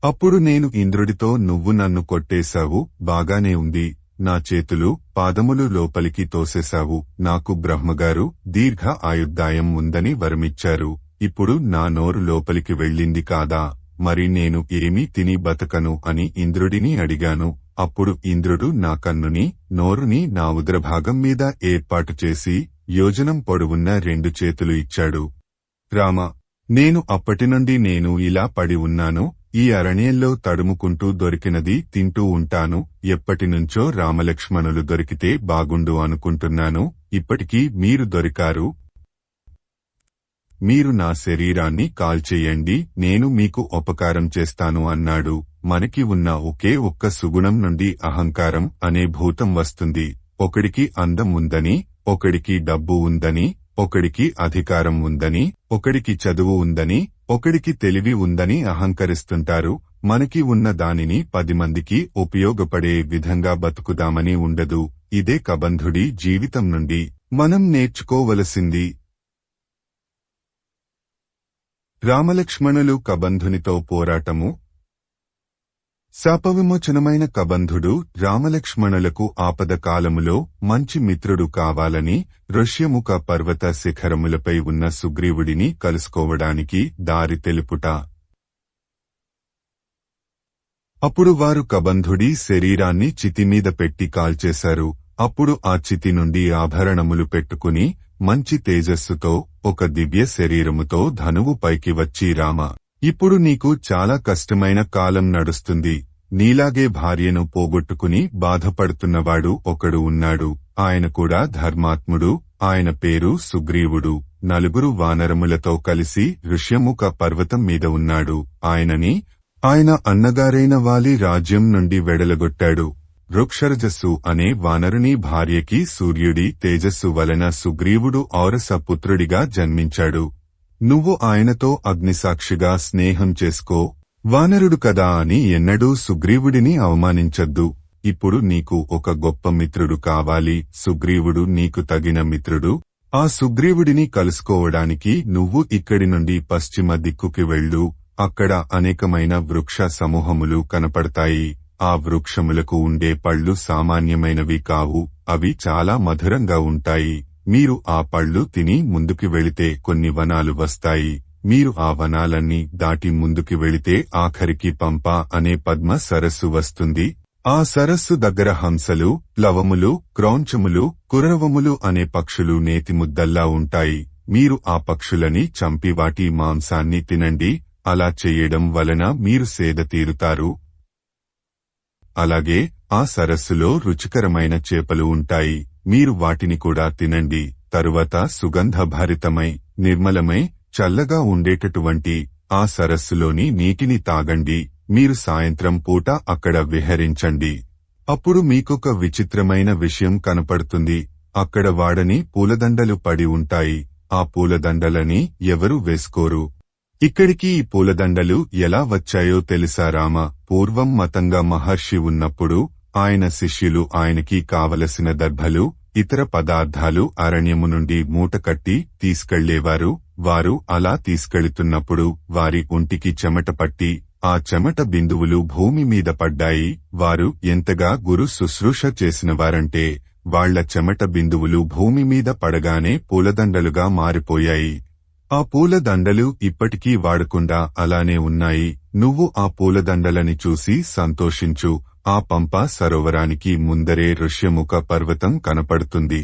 అప్పుడు నేను ఇంద్రుడితో, నువ్వు నన్ను కొట్టేశావు, బాగానే ఉంది. నా చేతులు పాదములు లోపలికి తోసేశావు. నాకు బ్రహ్మగారు దీర్ఘ ఆయుర్దాయం ఉందని వరమిచ్చారు. ఇప్పుడు నా నోరు లోపలికి వెళ్ళింది కాదా, మరి నేను ఏమీ తిని బతకను అని ఇంద్రుడిని అడిగాను. అప్పుడు ఇంద్రుడు నా కన్నుని, నోరుని నా ఉదరభాగం మీద ఏర్పాటు చేసి యోజనం పొడవున్న 2 చేతులు ఇచ్చాడు. రామ, నేను అప్పటినుండి నేను ఇలా పడి ఉన్నాను. ఈ అరణ్యంలో తడుముకుంటూ దొరికినది తింటూ ఉంటాను. ఎప్పటినుంచో రామలక్ష్మణులు దొరికితే బాగుండు అనుకుంటున్నాను. ఇప్పటికీ మీరు దొరికారు. మీరు నా శరీరాన్ని కాల్చేయండి, నేను మీకు ఉపకారం చేస్తాను అన్నాడు. మనకి ఉన్న ఒకే ఒక్క సుగుణం నుండి అహంకారం అనే భూతం వస్తుంది. ఒకడికి అందం ఉందని, ఒకడికి డబ్బు ఉందని, ఒకడికి అధికారం ఉందని, ఒకడికి చదువు ఉందని, ఒకడికి తెలివి ఉందని అహంకరిస్తుంటారు. మనకి ఉన్న దానిని 10 మందికి ఉపయోగపడే విధంగా బతుకుదామని ఉండదు. ఇదే కబంధుడి జీవితం నుండి మనం నేర్చుకోవలసింది. రామలక్ష్మణులు కబంధునితో పోరాటము. శాపవిమోచనమైన కబంధుడు రామలక్ష్మణులకు ఆపద కాలములో మంచి మిత్రుడు కావాలని ఋష్యముఖ పర్వత శిఖరములపై ఉన్న సుగ్రీవుడిని కలుసుకోవడానికి దారి తెలుపుట. అప్పుడు వారు కబంధుడి శరీరాన్ని చితిమీద పెట్టి కాల్చేశారు. అప్పుడు ఆ చితి నుండి ఆభరణములు పెట్టుకుని మంచి తేజస్సుతో ఒక దివ్య శరీరముతో ధనువు పైకి వచ్చి, రామ, ఇప్పుడు నీకు చాలా కష్టమైన కాలం నడుస్తుంది. నీలాగే భార్యను పోగొట్టుకుని బాధపడుతున్నవాడు ఒకడు ఉన్నాడు. ఆయన కూడా ధర్మాత్ముడు. ఆయన పేరు సుగ్రీవుడు. 4 వానరములతో కలిసి ఋష్యముఖ పర్వతం మీద ఉన్నాడు. ఆయన అన్నగారైన వాలి రాజ్యం నుండి వెడలగొట్టాడు. వృక్షరజస్సు అనే వానరుని భార్యకి సూర్యుడి తేజస్సు వలన సుగ్రీవుడు ఔరస పుత్రుడిగా జన్మించాడు. నువ్వు ఆయనతో అగ్నిసాక్షిగా స్నేహం చేసుకో. వానరుడు కదా అని ఎన్నడూ సుగ్రీవుడిని అవమానించొద్దు. ఇప్పుడు నీకు ఒక గొప్ప మిత్రుడు కావాలి. సుగ్రీవుడు నీకు తగిన మిత్రుడు. ఆ సుగ్రీవుడిని కలుసుకోవడానికి నువ్వు ఇక్కడి నుండి పశ్చిమ దిక్కుకి వెళ్ళు. అక్కడ అనేకమైన వృక్ష సమూహములు కనపడతాయి. ఆ వృక్షములకు ఉండే పళ్ళు సామాన్యమైనవి కావు. అవి చాలా మధురంగా ఉంటాయి. మీరు ఆ పళ్ళు తిని ముందుకు వెళితే కొన్ని వనాలు వస్తాయి. మీరు ఆ వనాలన్నీ దాటి ముందుకు వెళితే ఆఖరికి పంప అనే పద్మ సరస్సు వస్తుంది. ఆ సరస్సు దగ్గర హంసలు, ప్లవములు, క్రౌంచములు, కురవములు అనే పక్షులు నేతిముద్దల్లా ఉంటాయి. మీరు ఆ పక్షులని చంపి వాటి మాంసాన్ని తినండి. అలా చెయ్యడం వలన మీరు సేద తీరుతారు. అలాగే ఆ సరస్సులో రుచికరమైన చేపలు ఉంటాయి. మీరు వాటిని కూడా తినండి. తరువాత సుగంధభరితమై, నిర్మలమై, చల్లగా ఉండేటటువంటి ఆ సరస్సులోని నీటిని తాగండి. మీరు సాయంత్రం పూట అక్కడ విహరించండి. అప్పుడు మీకొక విచిత్రమైన విషయం కనపడుతుంది. అక్కడ వాడని పూలదండలు పడి ఉంటాయి. ఆ పూలదండలని ఎవరూ వేసుకోరు. ఇక్కడికి ఈ పూలదండలు ఎలా వచ్చాయో తెలుసా రామ? పూర్వం మతంగా మహర్షి ఉన్నప్పుడు ఆయన శిష్యులు ఆయనకి కావలసిన దర్భలు, ఇతర పదార్థాలు అరణ్యము నుండి మూటకట్టి తీసుకెళ్లేవారు. వారు అలా తీసుకెళుతున్నప్పుడు వారి ఒంటికి చెమట పట్టి ఆ చెమట బిందువులు భూమి మీద పడ్డాయి. వారు ఎంతగా గురు శుశ్రూష చేసినవారంటే వాళ్ల చెమట బిందువులు భూమి మీద పడగానే పూలదండలుగా మారిపోయాయి. ఆ పూలదండలు ఇప్పటికీ వాడకుండా అలానే ఉన్నాయి. నువ్వు ఆ పూలదండలని చూసి సంతోషించు. ఆ పంపా సరోవరానికి ముందరే ఋష్యముఖ పర్వతం కనపడుతుంది.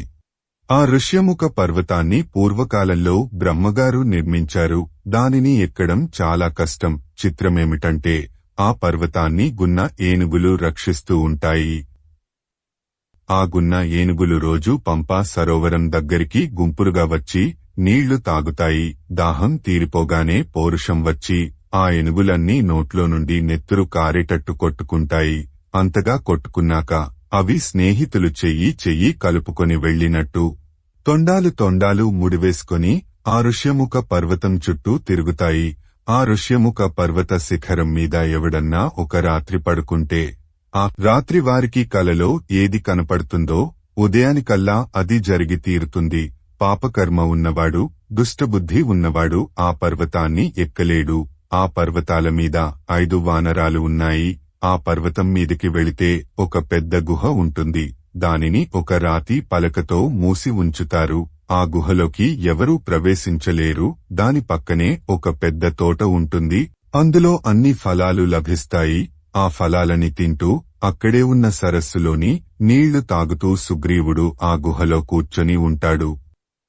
ఆ ఋష్యముఖ పర్వతాన్ని పూర్వకాలంలో బ్రహ్మగారు నిర్మించారు. దానిని ఎక్కడం చాలా కష్టం. చిత్రమేమిటంటే ఆ పర్వతాన్ని గున్న ఏనుగులు రక్షిస్తూ ఉంటాయి. ఆ గున్న ఏనుగులు రోజూ పంపా సరోవరం దగ్గరికి గుంపులుగా వచ్చి నీళ్లు తాగుతాయి. దాహం తీరిపోగానే పౌరుషం వచ్చి ఆ ఏనుగులన్నీ నోట్లో నుండి నెత్తురు కారేటట్టు కొట్టుకుంటాయి. అంతగా కొట్టుకున్నాక అవి స్నేహితులు చెయ్యి కలుపుకొని వెళ్లినట్టు తొండాలు ముడివేసుకొని ఆ ఋష్యముఖ పర్వతం చుట్టూ తిరుగుతాయి. ఆ ఋష్యముఖ పర్వత శిఖరం మీద ఎవడన్నా ఒక రాత్రి పడుకుంటే ఆ రాత్రి వారికి కలలో ఏది కనపడుతుందో ఉదయానికల్లా అది జరిగి తీరుతుంది. పాపకర్మ ఉన్నవాడు, దుష్టబుద్ధి ఉన్నవాడు ఆ పర్వతాన్ని ఎక్కలేడు. ఆ పర్వతాల మీద 5 వానరాలు ఉన్నాయి. ఆ పర్వతం మీదికి వెళితే ఒక పెద్ద గుహ ఉంటుంది. దానిని ఒక రాతి పలకతో మూసి ఉంచుతారు. ఆ గుహలోకి ఎవరూ ప్రవేశించలేరు. దాని పక్కనే ఒక పెద్ద తోట ఉంటుంది. అందులో అన్ని ఫలాలు లభిస్తాయి. ఆ ఫలాలని తింటూ అక్కడే ఉన్న సరస్సులోని నీళ్లు తాగుతూ సుగ్రీవుడు ఆ గుహలో కూర్చొని ఉంటాడు.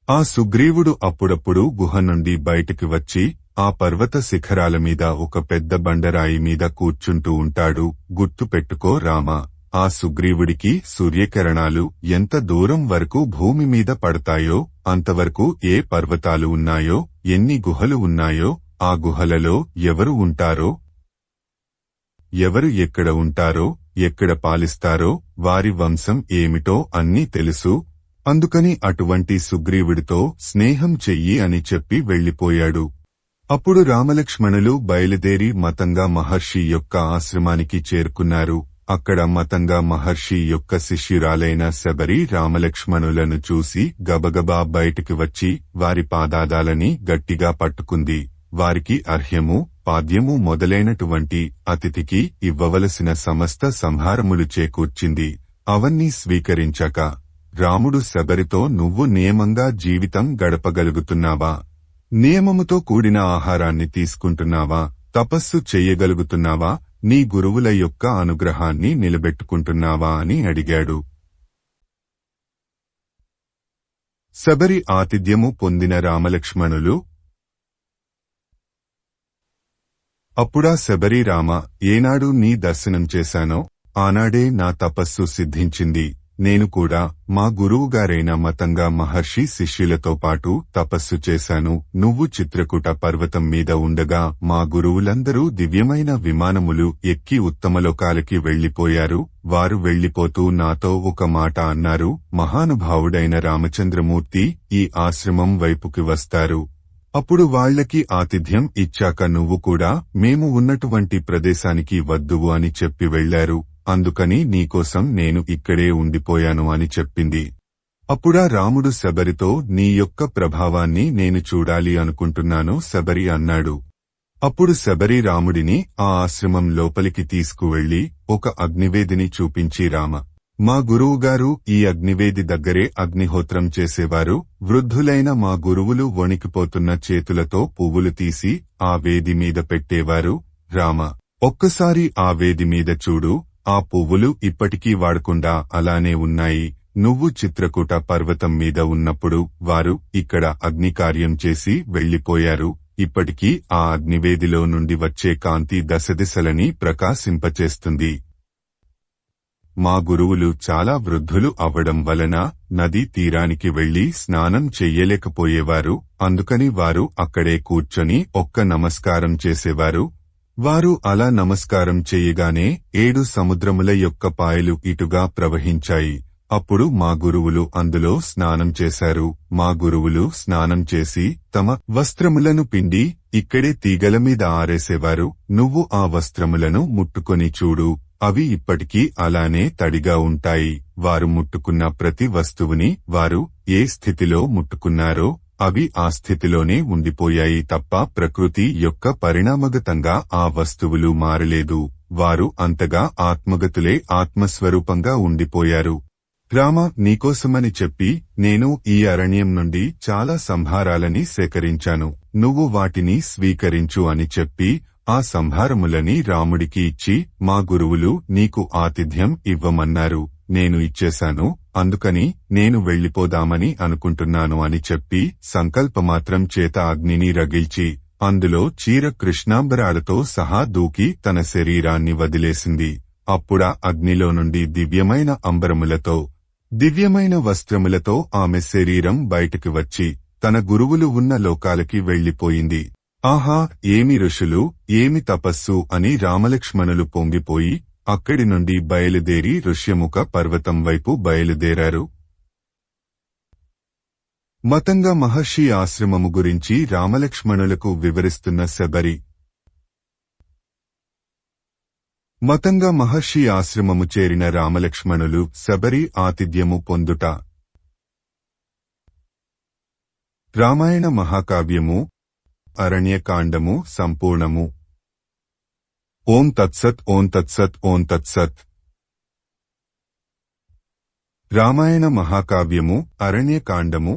ఆ సుగ్రీవుడు అప్పుడప్పుడు గుహ నుండి బయటికి వచ్చి ఆ పర్వత శిఖరాల మీద ఒక పెద్ద బండరాయి మీద కూర్చుంటూ ఉంటాడు. గుర్తుపెట్టుకో రామా, ఆ సుగ్రీవుడికి సూర్యకిరణాలు ఎంత దూరం వరకు భూమి మీద పడతాయో అంతవరకు ఏ పర్వతాలు ఉన్నాయో, ఎన్ని గుహలు ఉన్నాయో, ఆ గుహలలో ఎవరు ఉంటారో, ఎవరు ఎక్కడ ఉంటారో, ఎక్కడ పాలిస్తారో, వారి వంశం ఏమిటో అన్నీ తెలుసు. అందుకని అటువంటి సుగ్రీవుడితో స్నేహం చెయ్యి అని చెప్పి వెళ్లిపోయాడు. అప్పుడు రామలక్ష్మణులు బయలుదేరి మతంగా మహర్షి యొక్క ఆశ్రమానికి చేరుకున్నారు. అక్కడ మతంగా మహర్షి యొక్క శిష్యురాలైన శబరి రామలక్ష్మణులను చూసి గబగబా బయటికి వచ్చి వారి పాదాలని గట్టిగా పట్టుకుంది. వారికి అర్ఘ్యము, పాద్యము మొదలైనటువంటి అతిథికి ఇవ్వవలసిన సమస్త సంహారములు చేకూర్చింది. అవన్నీ స్వీకరించాక రాముడు శబరితో, నువ్వు నియమంగా జీవితం గడపగలుగుతున్నావా? నియమముతో కూడిన ఆహారాన్ని తీసుకుంటున్నావా? తపస్సు చెయ్యగలుగుతున్నావా? నీ గురువుల యొక్క అనుగ్రహాన్ని నిలబెట్టుకుంటున్నావా అని అడిగాడు. శబరి ఆతిథ్యము పొందిన రామలక్ష్మణులు, అప్పుడా శబరి, రామ, ఏనాడు నీ దర్శనం చేశానో ఆనాడే నా తపస్సు సిద్ధించింది. నేను కూడా మా గురువుగారైన మతంగా మహర్షి శిష్యులతో పాటు తపస్సు చేశాను. నువ్వు చిత్రకూట పర్వతం మీద ఉండగా మా గురువులందరూ దివ్యమైన విమానములు ఎక్కి ఉత్తమలోకాలకి వెళ్లిపోయారు. వారు వెళ్లిపోతూ నాతో ఒక మాట అన్నారు, మహానుభావుడైన రామచంద్రమూర్తి ఈ ఆశ్రమం వైపుకి వస్తారు. అప్పుడు వాళ్లకి ఆతిథ్యం ఇచ్చాక నువ్వు కూడా మేము ఉన్నటువంటి ప్రదేశానికి వద్దువు అని చెప్పి వెళ్లారు. అందుకని నీకోసం నేను ఇక్కడే ఉండిపోయాను అని చెప్పింది. అప్పుడా రాముడు శబరితో నీ యొక్క ప్రభావాన్ని నేను చూడాలి అనుకుంటున్నాను శబరి అన్నాడు. అప్పుడు శబరి రాముడిని ఆ ఆశ్రమం లోపలికి తీసుకువెళ్లి ఒక అగ్నివేదిని చూపించి రామ, మా గురువుగారు ఈ అగ్నివేది దగ్గరే అగ్నిహోత్రం చేసేవారు. వృద్ధులైన మా గురువులు వణికిపోతున్న చేతులతో పువ్వులు తీసి ఆ వేది మీద పెట్టేవారు. రామ, ఒక్కసారి ఆ వేది మీద చూడు. ఆ పువ్వులు ఇప్పటికీ వాడకుండా అలానే ఉన్నాయి. నువ్వు చిత్రకూట పర్వతం మీద ఉన్నప్పుడు వారు ఇక్కడ అగ్నికార్యం చేసి వెళ్లిపోయారు. ఇప్పటికీ ఆ అగ్నివేదిలో నుండి వచ్చే కాంతి దశదిశలని ప్రకాశింపచేస్తుంది. మా గురువులు చాలా వృద్ధులు అవ్వడం వలన నదీ తీరానికి వెళ్లి స్నానం చెయ్యలేకపోయేవారు. అందుకని వారు అక్కడే కూర్చొని ఒక్క నమస్కారం చేసేవారు. వారు అలా నమస్కారం చేయగానే 7 సముద్రముల యొక్క పాయలు ఇటుగా ప్రవహించాయి. అప్పుడు మా గురువులు అందులో స్నానం చేశారు. మా గురువులు స్నానం చేసి తమ వస్త్రములను పిండి ఇక్కడే తీగల మీద ఆరేసేవారు. నువ్వు ఆ వస్త్రములను ముట్టుకొని చూడు, అవి ఇప్పటికీ అలానే తడిగా ఉంటాయి. వారు ముట్టుకున్న ప్రతి వస్తువుని వారు ఏ స్థితిలో ముట్టుకున్నారో అవి ఆ స్థితిలోనే ఉండిపోయాయి తప్ప ప్రకృతి యొక్క పరిణామగతంగా ఆ వస్తువులు మారలేదు. వారు అంతగా ఆత్మగతులే ఆత్మస్వరూపంగా ఉండిపోయారు. రామ, నీకోసమని చెప్పి నేను ఈ అరణ్యం నుండి చాలా సంభారాలని సేకరించాను. నువ్వు వాటిని స్వీకరించు అని చెప్పి ఆ సంభారములని రాముడికి ఇచ్చి మా గురువులు నీకు ఆతిథ్యం ఇవ్వమన్నారు. నేను ఇచ్చేశాను. అందుకని నేను వెళ్లిపోదామని అనుకుంటున్నాను అని చెప్పి సంకల్పమాత్రం చేత అగ్నిని రగిల్చి అందులో చీర కృష్ణాంబరాలతో సహా దూకి తన శరీరాన్ని వదిలేసింది. అప్పుడా అగ్నిలో నుండి దివ్యమైన అంబరములతో దివ్యమైన వస్త్రములతో ఆమె శరీరం బయటికి వచ్చి తన గురువులు ఉన్న లోకాలకి వెళ్లిపోయింది. ఆహా, ఏమి ఋషులు, ఏమి తపస్సు అని రామలక్ష్మణులు పొంగిపోయి అక్కడి నుండి బయలుదేరి ఋష్యముఖ పర్వతం వైపు బయలుదేరారు. మతంగా మహర్షి ఆశ్రమము గురించి రామలక్ష్మణులకు వివరిస్తున్న శబరి. మతంగా మహర్షి ఆశ్రమము చేరిన రామలక్ష్మణులు శబరి ఆతిథ్యము పొందుట. రామాయణ మహాకావ్యము అరణ్యకాండము సంపూర్ణము. ఓం తత్సత్ ఓం తత్సత్ ఓం తత్సత్. రామాయణ మహాకావ్యము అరణ్యకాండము.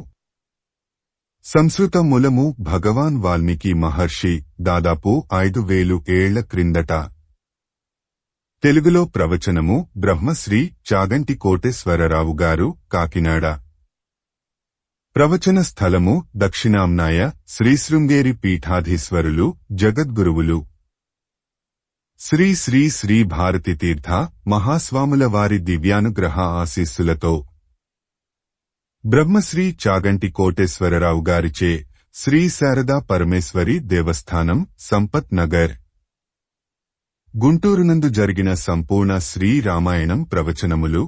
సంస్కృత మూలము భగవాన్ వాల్మీకి మహర్షి, దాదాపు 5000 ఏళ్ల క్రిందట. తెలుగులో ప్రవచనము బ్రహ్మశ్రీ చాగంటి కోటేశ్వరరావు గారు, కాకినాడ. ప్రవచన స్థలము దక్షిణాంనాయ శ్రీశృంగేరి పీఠాధీశ్వరులు జగద్గురువులు శ్రీ శ్రీ శ్రీ భారతి తీర్థ మహాస్వాముల వారి దివ్యానుగ్రహ ఆశీస్సులతో బ్రహ్మశ్రీ చాగంటి కోటేశ్వరరావు గారిచే శ్రీ శారదా పరమేశ్వరి దేవస్థానం, సంపత్ నగర్, గుంటూరునందు జరిగిన సంపూర్ణ శ్రీ రామాయణం ప్రవచనములు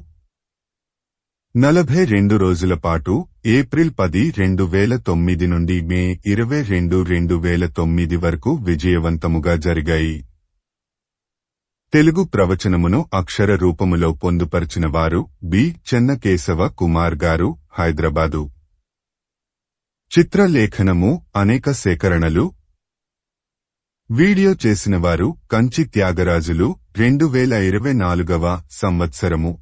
42 రోజుల పాటు ఏప్రిల్ 10, 2009 నుండి మే 22, 2009 వరకు విజయవంతముగా జరిగాయి. తెలుగు ప్రవచనమును అక్షర రూపములో పొందుపరిచిన వారు బి. చెన్నకేశవ కుమార్ గారు, హైదరాబాదు. చిత్రలేఖనము అనేక సేకరణలు. వీడియో చేసినవారు కంచి త్యాగరాజులు, 2024వ సంవత్సరము.